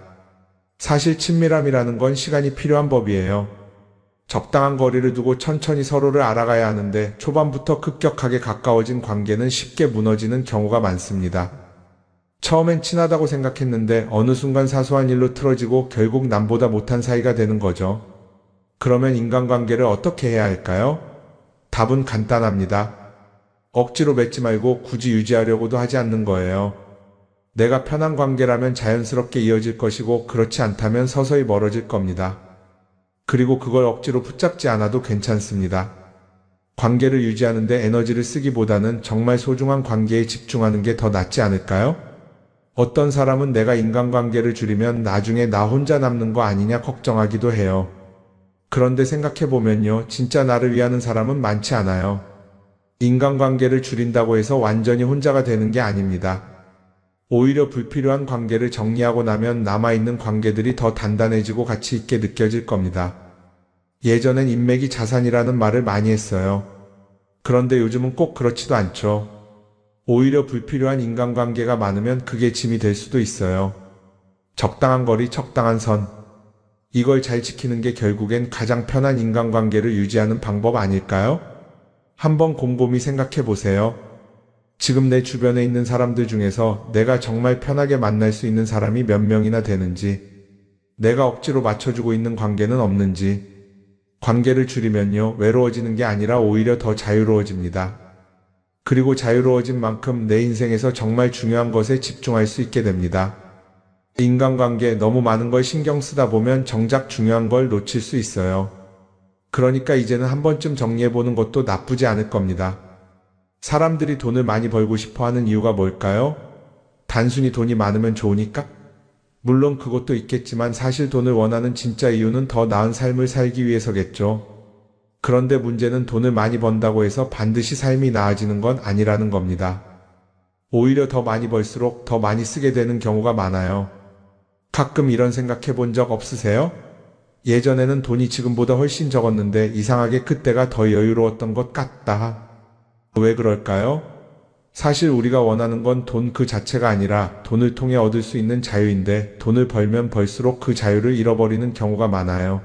사실 친밀함이라는 건 시간이 필요한 법이에요. 적당한 거리를 두고 천천히 서로를 알아가야 하는데, 초반부터 급격하게 가까워진 관계는 쉽게 무너지는 경우가 많습니다. 처음엔 친하다고 생각했는데 어느 순간 사소한 일로 틀어지고 결국 남보다 못한 사이가 되는 거죠. 그러면 인간관계를 어떻게 해야 할까요? 답은 간단합니다. 억지로 맺지 말고 굳이 유지하려고도 하지 않는 거예요. 내가 편한 관계라면 자연스럽게 이어질 것이고, 그렇지 않다면 서서히 멀어질 겁니다. 그리고 그걸 억지로 붙잡지 않아도 괜찮습니다. 관계를 유지하는데 에너지를 쓰기보다는 정말 소중한 관계에 집중하는 게 더 낫지 않을까요? 어떤 사람은 내가 인간관계를 줄이면 나중에 나 혼자 남는 거 아니냐 걱정하기도 해요. 그런데 생각해보면요, 진짜 나를 위하는 사람은 많지 않아요. 인간관계를 줄인다고 해서 완전히 혼자가 되는 게 아닙니다. 오히려 불필요한 관계를 정리하고 나면 남아있는 관계들이 더 단단해지고 가치 있게 느껴질 겁니다. 예전엔 인맥이 자산이라는 말을 많이 했어요. 그런데 요즘은 꼭 그렇지도 않죠. 오히려 불필요한 인간관계가 많으면 그게 짐이 될 수도 있어요. 적당한 거리, 적당한 선. 이걸 잘 지키는 게 결국엔 가장 편한 인간관계를 유지하는 방법 아닐까요? 한번 곰곰이 생각해 보세요. 지금 내 주변에 있는 사람들 중에서 내가 정말 편하게 만날 수 있는 사람이 몇 명이나 되는지, 내가 억지로 맞춰주고 있는 관계는 없는지. 관계를 줄이면요, 외로워지는 게 아니라 오히려 더 자유로워집니다. 그리고 자유로워진 만큼 내 인생에서 정말 중요한 것에 집중할 수 있게 됩니다. 인간관계 너무 많은 걸 신경 쓰다 보면 정작 중요한 걸 놓칠 수 있어요. 그러니까 이제는 한 번쯤 정리해보는 것도 나쁘지 않을 겁니다. 사람들이 돈을 많이 벌고 싶어 하는 이유가 뭘까요? 단순히 돈이 많으면 좋으니까? 물론 그것도 있겠지만 사실 돈을 원하는 진짜 이유는 더 나은 삶을 살기 위해서겠죠. 그런데 문제는 돈을 많이 번다고 해서 반드시 삶이 나아지는 건 아니라는 겁니다. 오히려 더 많이 벌수록 더 많이 쓰게 되는 경우가 많아요. 가끔 이런 생각해 본 적 없으세요? 예전에는 돈이 지금보다 훨씬 적었는데 이상하게 그때가 더 여유로웠던 것 같다. 왜 그럴까요? 사실 우리가 원하는 건 돈 그 자체가 아니라 돈을 통해 얻을 수 있는 자유인데, 돈을 벌면 벌수록 그 자유를 잃어버리는 경우가 많아요.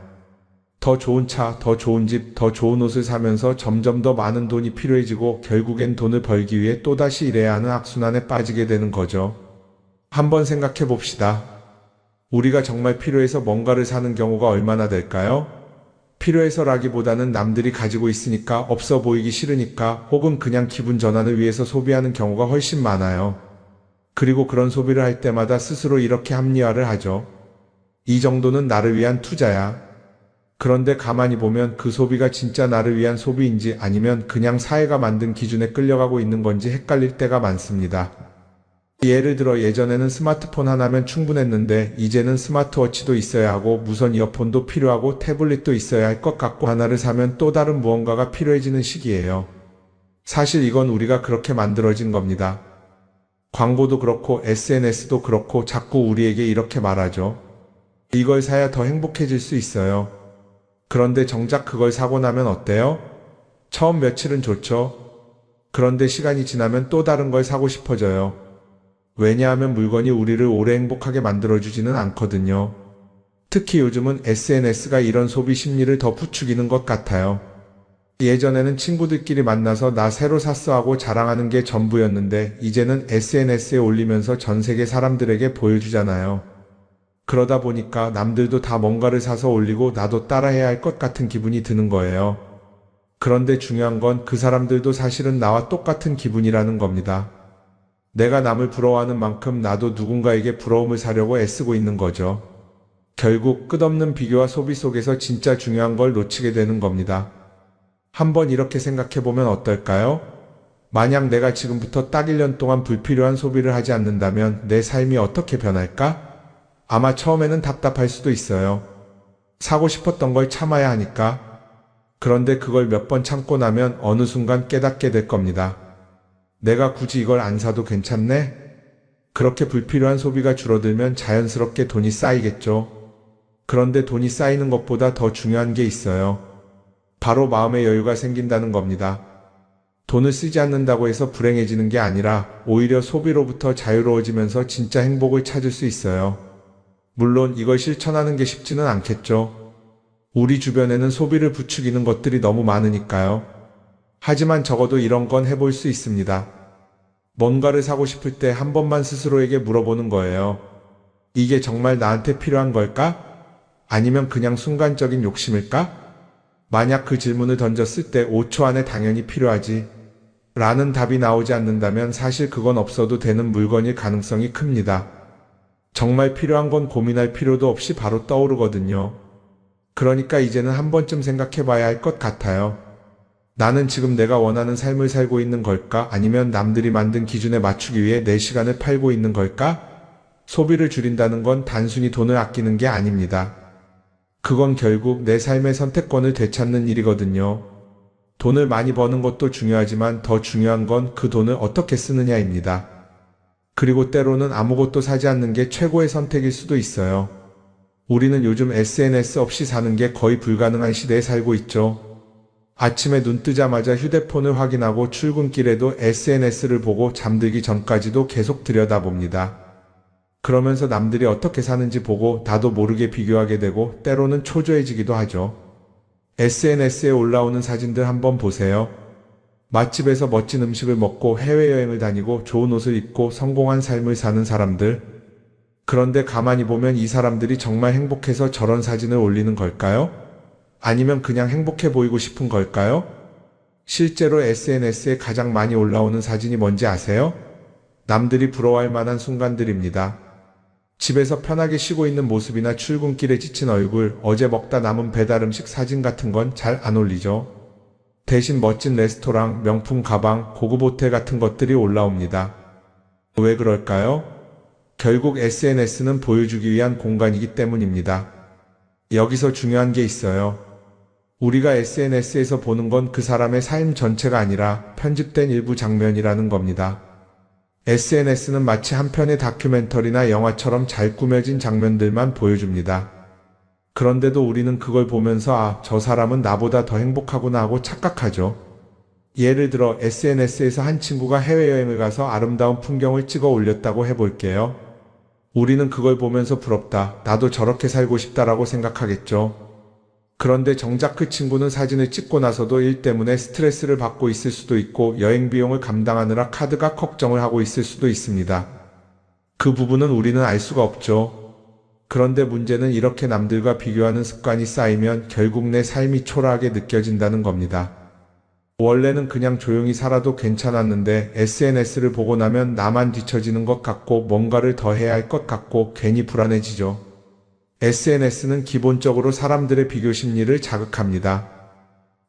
더 좋은 차, 더 좋은 집, 더 좋은 옷을 사면서 점점 더 많은 돈이 필요해지고 결국엔 돈을 벌기 위해 또다시 일해야 하는 악순환에 빠지게 되는 거죠. 한번 생각해 봅시다. 우리가 정말 필요해서 뭔가를 사는 경우가 얼마나 될까요? 필요해서라기보다는 남들이 가지고 있으니까, 없어 보이기 싫으니까, 혹은 그냥 기분 전환을 위해서 소비하는 경우가 훨씬 많아요. 그리고 그런 소비를 할 때마다 스스로 이렇게 합리화를 하죠. 이 정도는 나를 위한 투자야. 그런데 가만히 보면 그 소비가 진짜 나를 위한 소비인지 아니면 그냥 사회가 만든 기준에 끌려가고 있는 건지 헷갈릴 때가 많습니다. 예를 들어 예전에는 스마트폰 하나면 충분했는데 이제는 스마트워치도 있어야 하고 무선 이어폰도 필요하고 태블릿도 있어야 할 것 같고 하나를 사면 또 다른 무언가가 필요해지는 시기예요. 사실 이건 우리가 그렇게 만들어진 겁니다. 광고도 그렇고 SNS도 그렇고 자꾸 우리에게 이렇게 말하죠. 이걸 사야 더 행복해질 수 있어요. 그런데 정작 그걸 사고 나면 어때요? 처음 며칠은 좋죠. 그런데 시간이 지나면 또 다른 걸 사고 싶어져요. 왜냐하면 물건이 우리를 오래 행복하게 만들어주지는 않거든요. 특히 요즘은 SNS가 이런 소비 심리를 더 부추기는 것 같아요. 예전에는 친구들끼리 만나서 나 새로 샀어 하고 자랑하는 게 전부였는데 이제는 SNS에 올리면서 전 세계 사람들에게 보여주잖아요. 그러다 보니까 남들도 다 뭔가를 사서 올리고 나도 따라해야 할 것 같은 기분이 드는 거예요. 그런데 중요한 건 그 사람들도 사실은 나와 똑같은 기분이라는 겁니다. 내가 남을 부러워하는 만큼 나도 누군가에게 부러움을 사려고 애쓰고 있는 거죠. 결국 끝없는 비교와 소비 속에서 진짜 중요한 걸 놓치게 되는 겁니다. 한번 이렇게 생각해보면 어떨까요? 만약 내가 지금부터 딱 1년 동안 불필요한 소비를 하지 않는다면 내 삶이 어떻게 변할까? 아마 처음에는 답답할 수도 있어요. 사고 싶었던 걸 참아야 하니까. 그런데 그걸 몇 번 참고 나면 어느 순간 깨닫게 될 겁니다. 내가 굳이 이걸 안 사도 괜찮네? 그렇게 불필요한 소비가 줄어들면 자연스럽게 돈이 쌓이겠죠. 그런데 돈이 쌓이는 것보다 더 중요한 게 있어요. 바로 마음의 여유가 생긴다는 겁니다. 돈을 쓰지 않는다고 해서 불행해지는 게 아니라 오히려 소비로부터 자유로워지면서 진짜 행복을 찾을 수 있어요. 물론 이걸 실천하는 게 쉽지는 않겠죠. 우리 주변에는 소비를 부추기는 것들이 너무 많으니까요. 하지만 적어도 이런 건 해볼 수 있습니다. 뭔가를 사고 싶을 때 한 번만 스스로에게 물어보는 거예요. 이게 정말 나한테 필요한 걸까? 아니면 그냥 순간적인 욕심일까? 만약 그 질문을 던졌을 때 5초 안에 당연히 필요하지 라는 답이 나오지 않는다면 사실 그건 없어도 되는 물건일 가능성이 큽니다. 정말 필요한 건 고민할 필요도 없이 바로 떠오르거든요. 그러니까 이제는 한 번쯤 생각해 봐야 할 것 같아요. 나는 지금 내가 원하는 삶을 살고 있는 걸까? 아니면 남들이 만든 기준에 맞추기 위해 내 시간을 팔고 있는 걸까? 소비를 줄인다는 건 단순히 돈을 아끼는 게 아닙니다. 그건 결국 내 삶의 선택권을 되찾는 일이거든요. 돈을 많이 버는 것도 중요하지만 더 중요한 건 그 돈을 어떻게 쓰느냐입니다. 그리고 때로는 아무것도 사지 않는 게 최고의 선택일 수도 있어요. 우리는 요즘 SNS 없이 사는 게 거의 불가능한 시대에 살고 있죠. 아침에 눈 뜨자마자 휴대폰을 확인하고 출근길에도 SNS를 보고 잠들기 전까지도 계속 들여다봅니다. 그러면서 남들이 어떻게 사는지 보고 나도 모르게 비교하게 되고 때로는 초조해지기도 하죠. SNS에 올라오는 사진들 한번 보세요. 맛집에서 멋진 음식을 먹고 해외여행을 다니고 좋은 옷을 입고 성공한 삶을 사는 사람들. 그런데 가만히 보면 이 사람들이 정말 행복해서 저런 사진을 올리는 걸까요? 아니면 그냥 행복해 보이고 싶은 걸까요? 실제로 SNS에 가장 많이 올라오는 사진이 뭔지 아세요? 남들이 부러워할 만한 순간들입니다. 집에서 편하게 쉬고 있는 모습이나 출근길에 지친 얼굴, 어제 먹다 남은 배달 음식 사진 같은 건 잘 안 올리죠. 대신 멋진 레스토랑, 명품 가방, 고급 호텔 같은 것들이 올라옵니다. 왜 그럴까요? 결국 SNS는 보여주기 위한 공간이기 때문입니다. 여기서 중요한 게 있어요. 우리가 SNS에서 보는 건 그 사람의 삶 전체가 아니라 편집된 일부 장면이라는 겁니다. SNS는 마치 한 편의 다큐멘터리나 영화처럼 잘 꾸며진 장면들만 보여줍니다. 그런데도 우리는 그걸 보면서 아, 저 사람은 나보다 더 행복하구나 하고 착각하죠. 예를 들어 SNS에서 한 친구가 해외여행을 가서 아름다운 풍경을 찍어 올렸다고 해볼게요. 우리는 그걸 보면서 부럽다, 나도 저렇게 살고 싶다라고 생각하겠죠. 그런데 정작 그 친구는 사진을 찍고 나서도 일 때문에 스트레스를 받고 있을 수도 있고 여행 비용을 감당하느라 카드가 걱정을 하고 있을 수도 있습니다. 그 부분은 우리는 알 수가 없죠. 그런데 문제는 이렇게 남들과 비교하는 습관이 쌓이면 결국 내 삶이 초라하게 느껴진다는 겁니다. 원래는 그냥 조용히 살아도 괜찮았는데 SNS를 보고 나면 나만 뒤처지는 것 같고 뭔가를 더 해야 할 것 같고 괜히 불안해지죠. SNS는 기본적으로 사람들의 비교 심리를 자극합니다.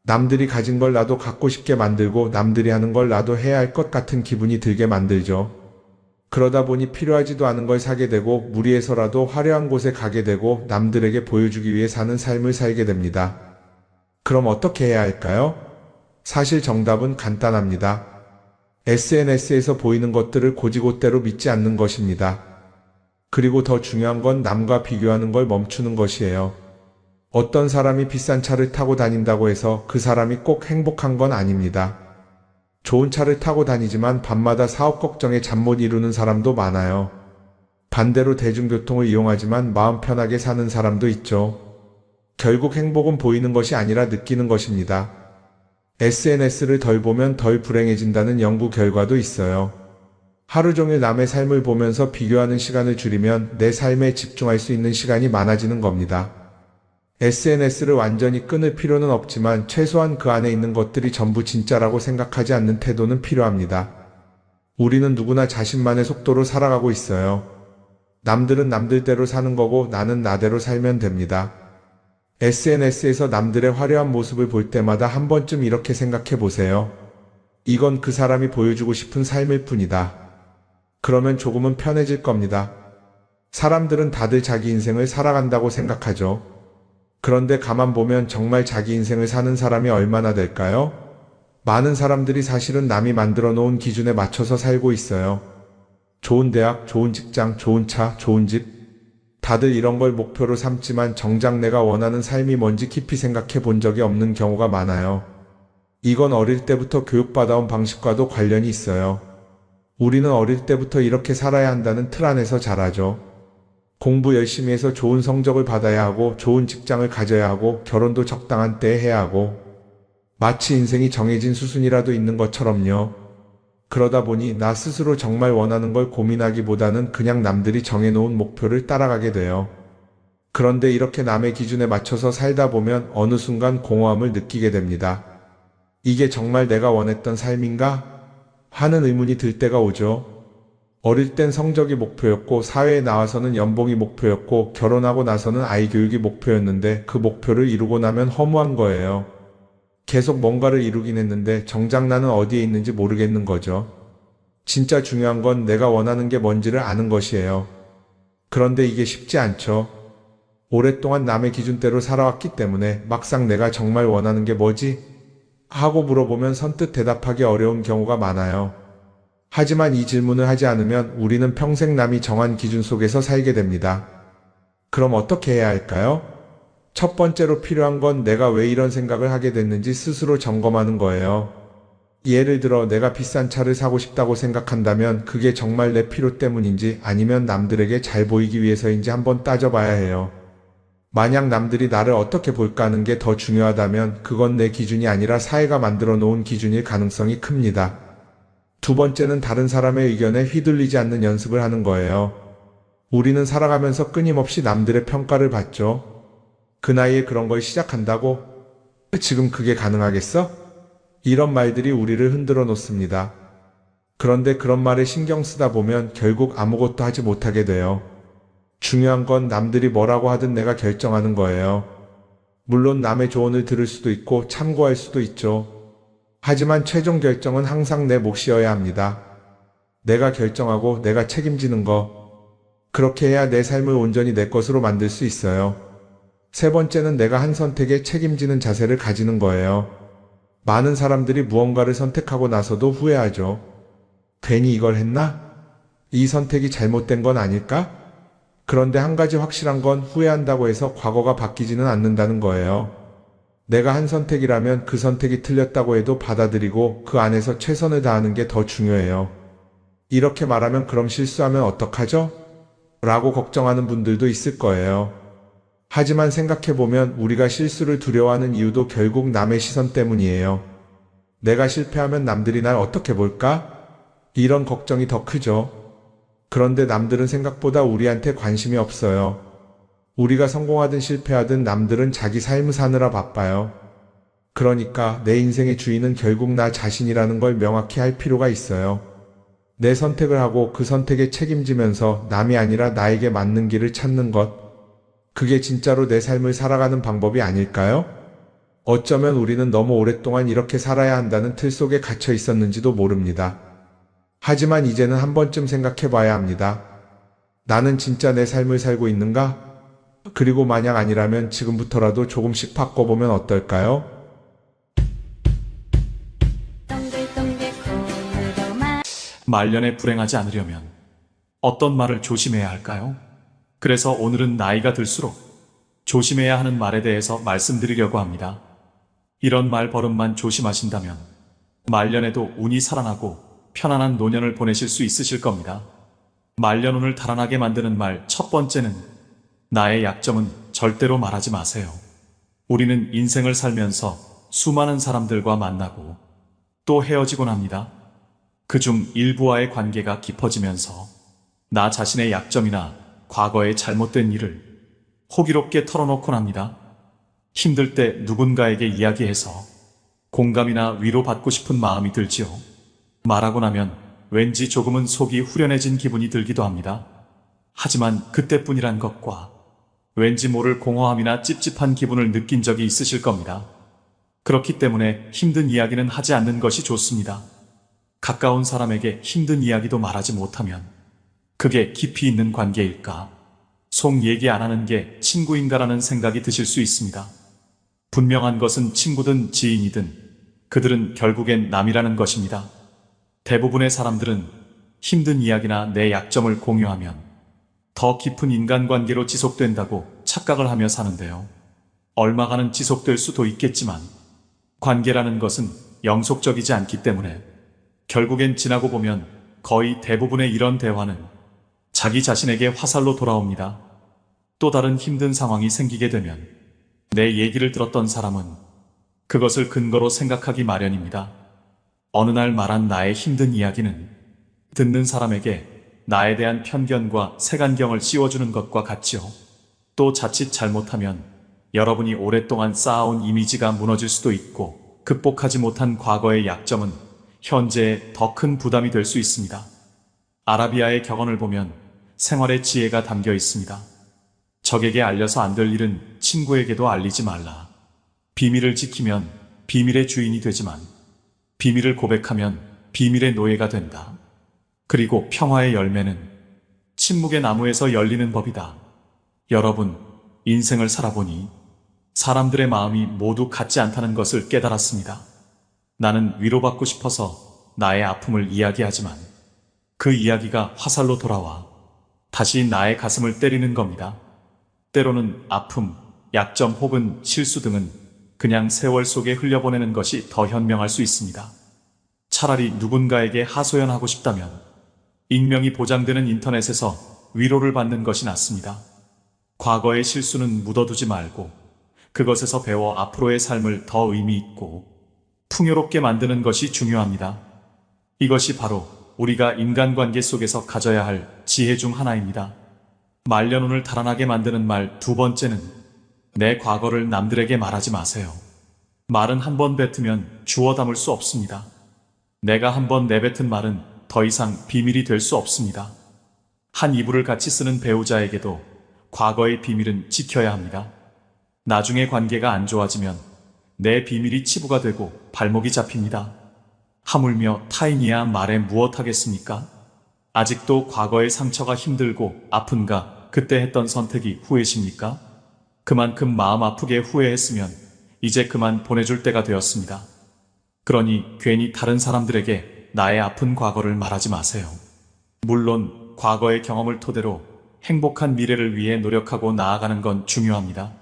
남들이 가진 걸 나도 갖고 싶게 만들고 남들이 하는 걸 나도 해야 할 것 같은 기분이 들게 만들죠. 그러다 보니 필요하지도 않은 걸 사게 되고 무리해서라도 화려한 곳에 가게 되고 남들에게 보여주기 위해 사는 삶을 살게 됩니다. 그럼 어떻게 해야 할까요? 사실 정답은 간단합니다. SNS에서 보이는 것들을 곧이곧대로 믿지 않는 것입니다. 그리고 더 중요한 건 남과 비교하는 걸 멈추는 것이에요. 어떤 사람이 비싼 차를 타고 다닌다고 해서 그 사람이 꼭 행복한 건 아닙니다. 좋은 차를 타고 다니지만 밤마다 사업 걱정에 잠 못 이루는 사람도 많아요. 반대로 대중교통을 이용하지만 마음 편하게 사는 사람도 있죠. 결국 행복은 보이는 것이 아니라 느끼는 것입니다. SNS를 덜 보면 덜 불행해진다는 연구 결과도 있어요. 하루 종일 남의 삶을 보면서 비교하는 시간을 줄이면 내 삶에 집중할 수 있는 시간이 많아지는 겁니다. SNS를 완전히 끊을 필요는 없지만 최소한 그 안에 있는 것들이 전부 진짜라고 생각하지 않는 태도는 필요합니다. 우리는 누구나 자신만의 속도로 살아가고 있어요. 남들은 남들대로 사는 거고 나는 나대로 살면 됩니다. SNS에서 남들의 화려한 모습을 볼 때마다 한 번쯤 이렇게 생각해 보세요. 이건 그 사람이 보여주고 싶은 삶일 뿐이다. 그러면 조금은 편해질 겁니다. 사람들은 다들 자기 인생을 살아간다고 생각하죠. 그런데 가만 보면 정말 자기 인생을 사는 사람이 얼마나 될까요? 많은 사람들이 사실은 남이 만들어 놓은 기준에 맞춰서 살고 있어요. 좋은 대학, 좋은 직장, 좋은 차, 좋은 집. 다들 이런 걸 목표로 삼지만 정작 내가 원하는 삶이 뭔지 깊이 생각해 본 적이 없는 경우가 많아요. 이건 어릴 때부터 교육받아온 방식과도 관련이 있어요. 우리는 어릴 때부터 이렇게 살아야 한다는 틀 안에서 자라죠. 공부 열심히 해서 좋은 성적을 받아야 하고 좋은 직장을 가져야 하고 결혼도 적당한 때에 해야 하고 마치 인생이 정해진 수순이라도 있는 것처럼요. 그러다 보니 나 스스로 정말 원하는 걸 고민하기보다는 그냥 남들이 정해놓은 목표를 따라가게 돼요. 그런데 이렇게 남의 기준에 맞춰서 살다 보면 어느 순간 공허함을 느끼게 됩니다. 이게 정말 내가 원했던 삶인가? 하는 의문이 들 때가 오죠. 어릴 땐 성적이 목표였고 사회에 나와서는 연봉이 목표였고 결혼하고 나서는 아이 교육이 목표였는데 그 목표를 이루고 나면 허무한 거예요. 계속 뭔가를 이루긴 했는데 정작 나는 어디에 있는지 모르겠는 거죠. 진짜 중요한 건 내가 원하는 게 뭔지를 아는 것이에요. 그런데 이게 쉽지 않죠. 오랫동안 남의 기준대로 살아왔기 때문에 막상 내가 정말 원하는 게 뭐지? 하고 물어보면 선뜻 대답하기 어려운 경우가 많아요. 하지만 이 질문을 하지 않으면 우리는 평생 남이 정한 기준 속에서 살게 됩니다. 그럼 어떻게 해야 할까요? 첫 번째로 필요한 건 내가 왜 이런 생각을 하게 됐는지 스스로 점검하는 거예요. 예를 들어 내가 비싼 차를 사고 싶다고 생각한다면 그게 정말 내 필요 때문인지 아니면 남들에게 잘 보이기 위해서인지 한번 따져봐야 해요. 만약 남들이 나를 어떻게 볼까 하는 게 더 중요하다면 그건 내 기준이 아니라 사회가 만들어 놓은 기준일 가능성이 큽니다. 두 번째는 다른 사람의 의견에 휘둘리지 않는 연습을 하는 거예요. 우리는 살아가면서 끊임없이 남들의 평가를 받죠. 그 나이에 그런 걸 시작한다고? 지금 그게 가능하겠어? 이런 말들이 우리를 흔들어 놓습니다. 그런데 그런 말에 신경 쓰다 보면 결국 아무것도 하지 못하게 돼요. 중요한 건 남들이 뭐라고 하든 내가 결정하는 거예요. 물론 남의 조언을 들을 수도 있고 참고할 수도 있죠. 하지만 최종 결정은 항상 내 몫이어야 합니다. 내가 결정하고 내가 책임지는 거. 그렇게 해야 내 삶을 온전히 내 것으로 만들 수 있어요. 세 번째는 내가 한 선택에 책임지는 자세를 가지는 거예요. 많은 사람들이 무언가를 선택하고 나서도 후회하죠. 괜히 이걸 했나? 이 선택이 잘못된 건 아닐까? 그런데 한 가지 확실한 건 후회한다고 해서 과거가 바뀌지는 않는다는 거예요. 내가 한 선택이라면 그 선택이 틀렸다고 해도 받아들이고 그 안에서 최선을 다하는 게 더 중요해요. 이렇게 말하면 그럼 실수하면 어떡하죠? 라고 걱정하는 분들도 있을 거예요. 하지만 생각해보면 우리가 실수를 두려워하는 이유도 결국 남의 시선 때문이에요. 내가 실패하면 남들이 날 어떻게 볼까? 이런 걱정이 더 크죠. 그런데 남들은 생각보다 우리한테 관심이 없어요. 우리가 성공하든 실패하든 남들은 자기 삶을 사느라 바빠요. 그러니까 내 인생의 주인은 결국 나 자신이라는 걸 명확히 할 필요가 있어요. 내 선택을 하고 그 선택에 책임지면서 남이 아니라 나에게 맞는 길을 찾는 것. 그게 진짜로 내 삶을 살아가는 방법이 아닐까요? 어쩌면 우리는 너무 오랫동안 이렇게 살아야 한다는 틀 속에 갇혀 있었는지도 모릅니다. 하지만 이제는 한 번쯤 생각해 봐야 합니다. 나는 진짜 내 삶을 살고 있는가? 그리고 만약 아니라면 지금부터라도 조금씩 바꿔보면 어떨까요? 말년에 불행하지 않으려면 어떤 말을 조심해야 할까요? 그래서 오늘은 나이가 들수록 조심해야 하는 말에 대해서 말씀드리려고 합니다. 이런 말 버릇만 조심하신다면 말년에도 운이 살아나고 편안한 노년을 보내실 수 있으실 겁니다. 말년운을 달아나게 만드는 말 첫 번째는 나의 약점은 절대로 말하지 마세요. 우리는 인생을 살면서 수많은 사람들과 만나고 또 헤어지곤 합니다. 그중 일부와의 관계가 깊어지면서 나 자신의 약점이나 과거의 잘못된 일을 호기롭게 털어놓곤 합니다. 힘들 때 누군가에게 이야기해서 공감이나 위로받고 싶은 마음이 들지요. 말하고 나면 왠지 조금은 속이 후련해진 기분이 들기도 합니다. 하지만 그때뿐이란 것과 왠지 모를 공허함이나 찝찝한 기분을 느낀 적이 있으실 겁니다. 그렇기 때문에 힘든 이야기는 하지 않는 것이 좋습니다. 가까운 사람에게 힘든 이야기도 말하지 못하면 그게 깊이 있는 관계일까? 속 얘기 안 하는 게 친구인가라는 생각이 드실 수 있습니다. 분명한 것은 친구든 지인이든 그들은 결국엔 남이라는 것입니다. 대부분의 사람들은 힘든 이야기나 내 약점을 공유하면 더 깊은 인간관계로 지속된다고 착각을 하며 사는데요. 얼마간은 지속될 수도 있겠지만 관계라는 것은 영속적이지 않기 때문에 결국엔 지나고 보면 거의 대부분의 이런 대화는 자기 자신에게 화살로 돌아옵니다. 또 다른 힘든 상황이 생기게 되면 내 얘기를 들었던 사람은 그것을 근거로 생각하기 마련입니다. 어느 날 말한 나의 힘든 이야기는 듣는 사람에게 나에 대한 편견과 색안경을 씌워주는 것과 같지요. 또 자칫 잘못하면 여러분이 오랫동안 쌓아온 이미지가 무너질 수도 있고 극복하지 못한 과거의 약점은 현재에 더 큰 부담이 될 수 있습니다. 아라비아의 격언을 보면 생활의 지혜가 담겨 있습니다. 적에게 알려서 안 될 일은 친구에게도 알리지 말라. 비밀을 지키면 비밀의 주인이 되지만 비밀을 고백하면 비밀의 노예가 된다. 그리고 평화의 열매는 침묵의 나무에서 열리는 법이다. 여러분, 인생을 살아보니 사람들의 마음이 모두 같지 않다는 것을 깨달았습니다. 나는 위로받고 싶어서 나의 아픔을 이야기하지만 그 이야기가 화살로 돌아와 다시 나의 가슴을 때리는 겁니다. 때로는 아픔, 약점 혹은 실수 등은 그냥 세월 속에 흘려보내는 것이 더 현명할 수 있습니다. 차라리 누군가에게 하소연하고 싶다면 익명이 보장되는 인터넷에서 위로를 받는 것이 낫습니다. 과거의 실수는 묻어두지 말고 그것에서 배워 앞으로의 삶을 더 의미 있고 풍요롭게 만드는 것이 중요합니다. 이것이 바로 우리가 인간관계 속에서 가져야 할 지혜 중 하나입니다. 말년운을 달아나게 만드는 말 두 번째는 내 과거를 남들에게 말하지 마세요. 말은 한 번 뱉으면 주워 담을 수 없습니다. 내가 한 번 내뱉은 말은 더 이상 비밀이 될 수 없습니다. 한 이불을 같이 쓰는 배우자에게도 과거의 비밀은 지켜야 합니다. 나중에 관계가 안 좋아지면 내 비밀이 치부가 되고 발목이 잡힙니다. 하물며 타인이야 말해 무엇하겠습니까? 아직도 과거의 상처가 힘들고 아픈가? 그때 했던 선택이 후회십니까? 그만큼 마음 아프게 후회했으면 이제 그만 보내줄 때가 되었습니다. 그러니 괜히 다른 사람들에게 나의 아픈 과거를 말하지 마세요. 물론 과거의 경험을 토대로 행복한 미래를 위해 노력하고 나아가는 건 중요합니다.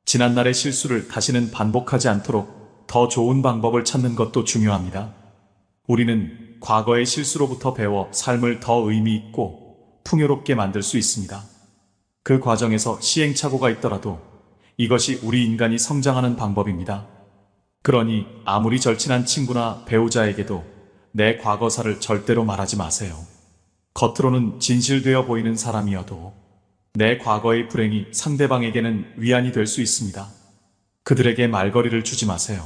지난날의 실수를 다시는 반복하지 않도록 더 좋은 방법을 찾는 것도 중요합니다. 우리는 과거의 실수로부터 배워 삶을 더 의미 있고 풍요롭게 만들 수 있습니다. 그 과정에서 시행착오가 있더라도 이것이 우리 인간이 성장하는 방법입니다. 그러니 아무리 절친한 친구나 배우자에게도 내 과거사를 절대로 말하지 마세요. 겉으로는 진실되어 보이는 사람이어도 내 과거의 불행이 상대방에게는 위안이 될 수 있습니다. 그들에게 말거리를 주지 마세요.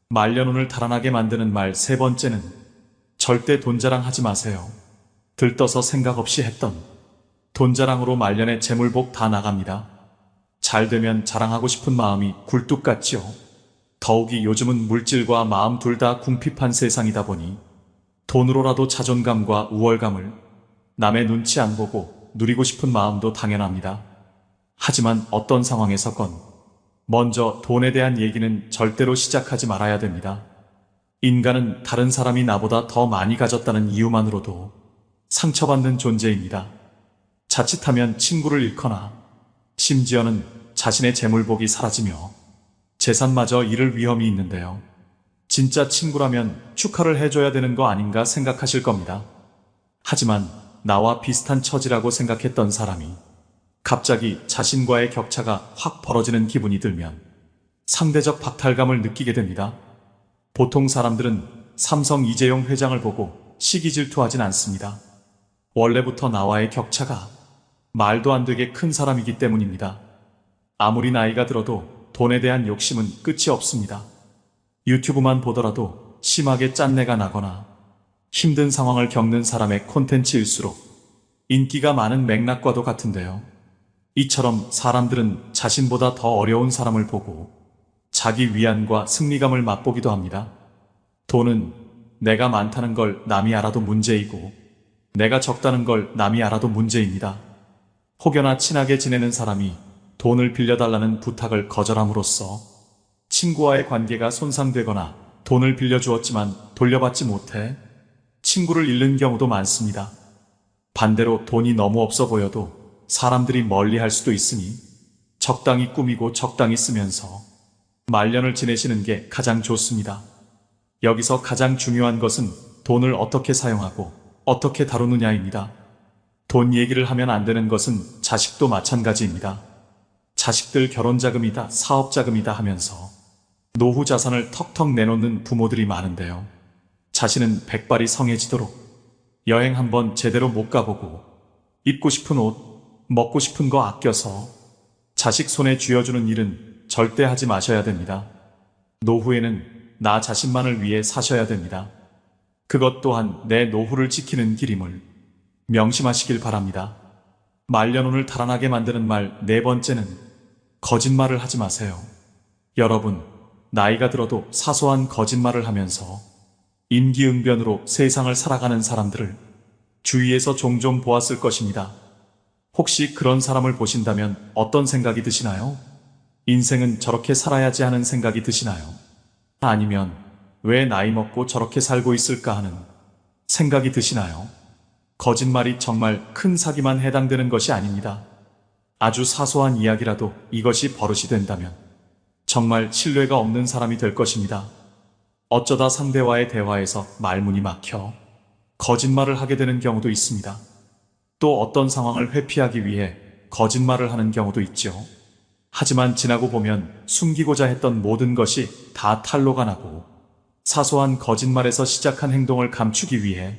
말년운을 달아나게 만드는 말 세 번째는 절대 돈 자랑하지 마세요. 들떠서 생각 없이 했던 돈 자랑으로 말년에 재물복 다 나갑니다. 잘 되면 자랑하고 싶은 마음이 굴뚝 같지요. 더욱이 요즘은 물질과 마음 둘 다 궁핍한 세상이다 보니 돈으로라도 자존감과 우월감을 남의 눈치 안 보고 누리고 싶은 마음도 당연합니다. 하지만 어떤 상황에서건 먼저 돈에 대한 얘기는 절대로 시작하지 말아야 됩니다. 인간은 다른 사람이 나보다 더 많이 가졌다는 이유만으로도 상처받는 존재입니다. 자칫하면 친구를 잃거나 심지어는 자신의 재물복이 사라지며 재산마저 잃을 위험이 있는데요. 진짜 친구라면 축하를 해줘야 되는 거 아닌가 생각하실 겁니다. 하지만 나와 비슷한 처지라고 생각했던 사람이 갑자기 자신과의 격차가 확 벌어지는 기분이 들면 상대적 박탈감을 느끼게 됩니다. 보통 사람들은 삼성 이재용 회장을 보고 시기 질투하진 않습니다. 원래부터 나와의 격차가 말도 안 되게 큰 사람이기 때문입니다. 아무리 나이가 들어도 돈에 대한 욕심은 끝이 없습니다. 유튜브만 보더라도 심하게 짠내가 나거나 힘든 상황을 겪는 사람의 콘텐츠일수록 인기가 많은 맥락과도 같은데요. 이처럼 사람들은 자신보다 더 어려운 사람을 보고 자기 위안과 승리감을 맛보기도 합니다. 돈은 내가 많다는 걸 남이 알아도 문제이고 내가 적다는 걸 남이 알아도 문제입니다. 혹여나 친하게 지내는 사람이 돈을 빌려달라는 부탁을 거절함으로써 친구와의 관계가 손상되거나 돈을 빌려주었지만 돌려받지 못해 친구를 잃는 경우도 많습니다. 반대로 돈이 너무 없어 보여도 사람들이 멀리할 수도 있으니 적당히 꾸미고 적당히 쓰면서 말년을 지내시는 게 가장 좋습니다. 여기서 가장 중요한 것은 돈을 어떻게 사용하고 어떻게 다루느냐입니다. 돈 얘기를 하면 안 되는 것은 자식도 마찬가지입니다. 자식들 결혼자금이다, 사업자금이다 하면서 노후 자산을 턱턱 내놓는 부모들이 많은데요. 자신은 백발이 성해지도록 여행 한번 제대로 못 가보고 입고 싶은 옷, 먹고 싶은 거 아껴서 자식 손에 쥐어주는 일은 절대 하지 마셔야 됩니다. 노후에는 나 자신만을 위해 사셔야 됩니다. 그것 또한 내 노후를 지키는 길임을 명심하시길 바랍니다. 말년운을 달아나게 만드는 말 네 번째는 거짓말을 하지 마세요. 여러분, 나이가 들어도 사소한 거짓말을 하면서 임기응변으로 세상을 살아가는 사람들을 주위에서 종종 보았을 것입니다. 혹시 그런 사람을 보신다면 어떤 생각이 드시나요? 인생은 저렇게 살아야지 하는 생각이 드시나요? 아니면 왜 나이 먹고 저렇게 살고 있을까 하는 생각이 드시나요? 거짓말이 정말 큰 사기만 해당되는 것이 아닙니다. 아주 사소한 이야기라도 이것이 버릇이 된다면 정말 신뢰가 없는 사람이 될 것입니다. 어쩌다 상대와의 대화에서 말문이 막혀 거짓말을 하게 되는 경우도 있습니다. 또 어떤 상황을 회피하기 위해 거짓말을 하는 경우도 있죠. 하지만 지나고 보면 숨기고자 했던 모든 것이 다 탄로가 나고 사소한 거짓말에서 시작한 행동을 감추기 위해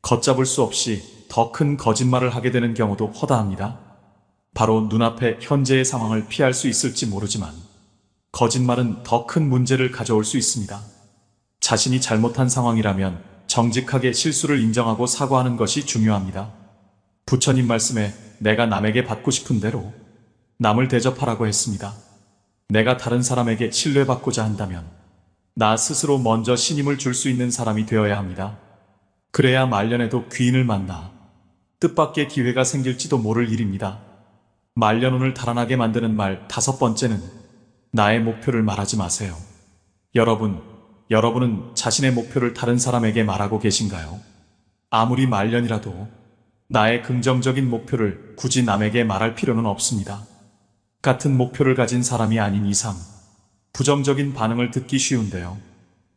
걷잡을 수 없이 더 큰 거짓말을 하게 되는 경우도 허다합니다. 바로 눈앞의 현재의 상황을 피할 수 있을지 모르지만 거짓말은 더 큰 문제를 가져올 수 있습니다. 자신이 잘못한 상황이라면 정직하게 실수를 인정하고 사과하는 것이 중요합니다. 부처님 말씀에 내가 남에게 받고 싶은 대로 남을 대접하라고 했습니다. 내가 다른 사람에게 신뢰받고자 한다면 나 스스로 먼저 신임을 줄 수 있는 사람이 되어야 합니다. 그래야 말년에도 귀인을 만나 뜻밖의 기회가 생길지도 모를 일입니다. 말년운을 달아나게 만드는 말 다섯 번째는 나의 목표를 말하지 마세요. 여러분은 자신의 목표를 다른 사람에게 말하고 계신가요? 아무리 말년이라도 나의 긍정적인 목표를 굳이 남에게 말할 필요는 없습니다. 같은 목표를 가진 사람이 아닌 이상 부정적인 반응을 듣기 쉬운데요.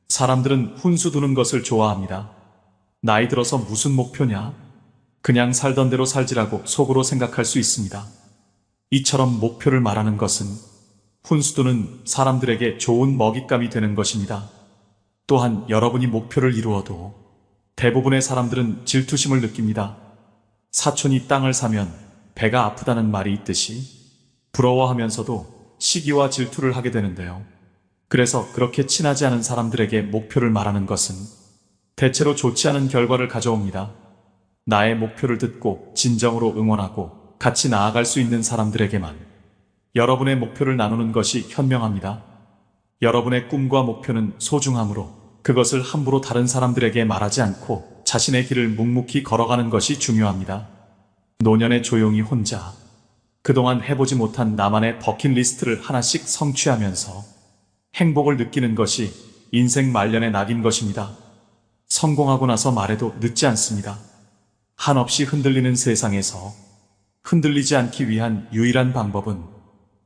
사람들은 훈수 두는 것을 좋아합니다. 나이 들어서 무슨 목표냐? 그냥 살던 대로 살지라고 속으로 생각할 수 있습니다. 이처럼 목표를 말하는 것은 훈수 두는 사람들에게 좋은 먹잇감이 되는 것입니다. 또한 여러분이 목표를 이루어도 대부분의 사람들은 질투심을 느낍니다. 사촌이 땅을 사면 배가 아프다는 말이 있듯이 부러워하면서도 시기와 질투를 하게 되는데요. 그래서 그렇게 친하지 않은 사람들에게 목표를 말하는 것은 대체로 좋지 않은 결과를 가져옵니다. 나의 목표를 듣고 진정으로 응원하고 같이 나아갈 수 있는 사람들에게만 여러분의 목표를 나누는 것이 현명합니다. 여러분의 꿈과 목표는 소중하므로 그것을 함부로 다른 사람들에게 말하지 않고 자신의 길을 묵묵히 걸어가는 것이 중요합니다. 노년에 조용히 혼자 그동안 해보지 못한 나만의 버킷리스트를 하나씩 성취하면서 행복을 느끼는 것이 인생 말년의 낙인 것입니다. 성공하고 나서 말해도 늦지 않습니다. 한없이 흔들리는 세상에서 흔들리지 않기 위한 유일한 방법은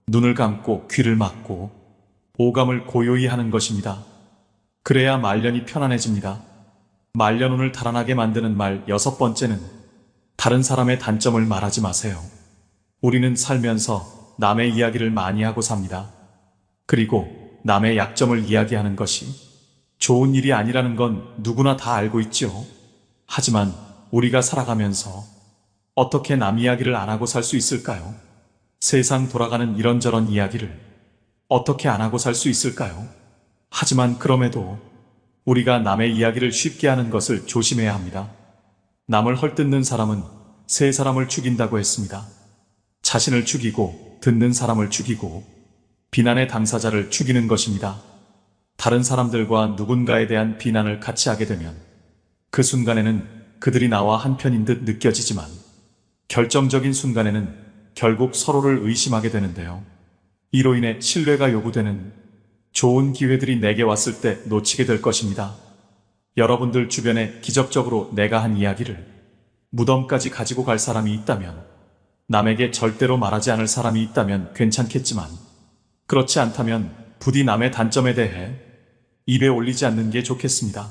눈을 감고 귀를 막고 오감을 고요히 하는 것입니다. 그래야 말년이 편안해집니다. 말년운을 달아나게 만드는 말 6번째는 다른 사람의 단점을 말하지 마세요. 우리는 살면서 남의 이야기를 많이 하고 삽니다. 그리고 남의 약점을 이야기하는 것이 좋은 일이 아니라는 건 누구나 다 알고 있죠. 하지만 우리가 살아가면서 어떻게 남 이야기를 안 하고 살 수 있을까요? 세상 돌아가는 이런저런 이야기를 어떻게 안 하고 살 수 있을까요? 하지만 그럼에도 우리가 남의 이야기를 쉽게 하는 것을 조심해야 합니다. 남을 헐뜯는 사람은 세 사람을 죽인다고 했습니다. 자신을 죽이고 듣는 사람을 죽이고 비난의 당사자를 죽이는 것입니다. 다른 사람들과 누군가에 대한 비난을 같이 하게 되면 그 순간에는 그들이 나와 한편인 듯 느껴지지만 결정적인 순간에는 결국 서로를 의심하게 되는데요. 이로 인해 신뢰가 요구되는 좋은 기회들이 내게 왔을 때 놓치게 될 것입니다. 여러분들 주변에 기적적으로 내가 한 이야기를 무덤까지 가지고 갈 사람이 있다면, 남에게 절대로 말하지 않을 사람이 있다면 괜찮겠지만, 그렇지 않다면 부디 남의 단점에 대해 입에 올리지 않는 게 좋겠습니다.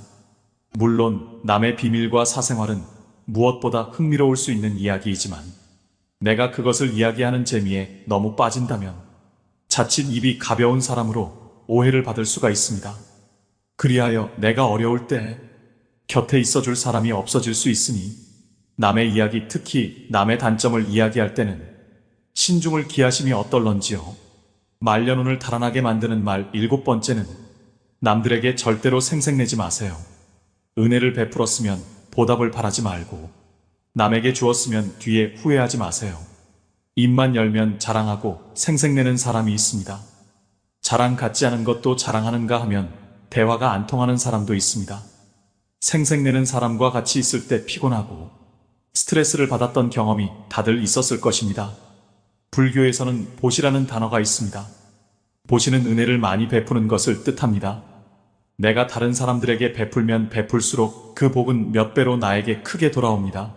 물론 남의 비밀과 사생활은 무엇보다 흥미로울 수 있는 이야기이지만 내가 그것을 이야기하는 재미에 너무 빠진다면 자칫 입이 가벼운 사람으로 오해를 받을 수가 있습니다. 그리하여 내가 어려울 때 곁에 있어줄 사람이 없어질 수 있으니 남의 이야기, 특히 남의 단점을 이야기할 때는 신중을 기하심이 어떨런지요. 말년운을 달아나게 만드는 말 7번째는 남들에게 절대로 생색내지 마세요. 은혜를 베풀었으면 보답을 바라지 말고 남에게 주었으면 뒤에 후회하지 마세요. 입만 열면 자랑하고 생색내는 사람이 있습니다. 자랑 같지 않은 것도 자랑하는가 하면 대화가 안 통하는 사람도 있습니다. 생색내는 사람과 같이 있을 때 피곤하고 스트레스를 받았던 경험이 다들 있었을 것입니다. 불교에서는 보시라는 단어가 있습니다. 보시는 은혜를 많이 베푸는 것을 뜻합니다. 내가 다른 사람들에게 베풀면 베풀수록 그 복은 몇 배로 나에게 크게 돌아옵니다.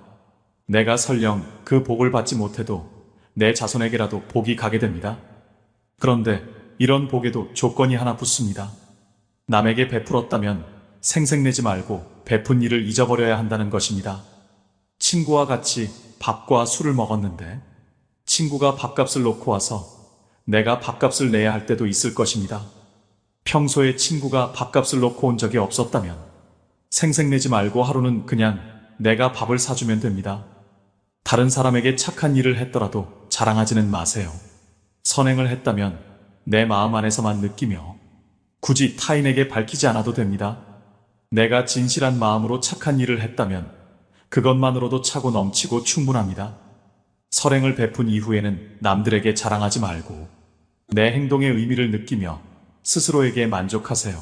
내가 설령 그 복을 받지 못해도 내 자손에게라도 복이 가게 됩니다. 그런데 이런 복에도 조건이 하나 붙습니다. 남에게 베풀었다면 생색내지 말고 베푼 일을 잊어버려야 한다는 것입니다. 친구와 같이 밥과 술을 먹었는데 친구가 밥값을 놓고 와서 내가 밥값을 내야 할 때도 있을 것입니다. 평소에 친구가 밥값을 놓고 온 적이 없었다면 생색내지 말고 하루는 그냥 내가 밥을 사주면 됩니다. 다른 사람에게 착한 일을 했더라도 자랑하지는 마세요. 선행을 했다면 내 마음 안에서만 느끼며 굳이 타인에게 밝히지 않아도 됩니다. 내가 진실한 마음으로 착한 일을 했다면 그것만으로도 차고 넘치고 충분합니다. 선행을 베푼 이후에는 남들에게 자랑하지 말고 내 행동의 의미를 느끼며 스스로에게 만족하세요.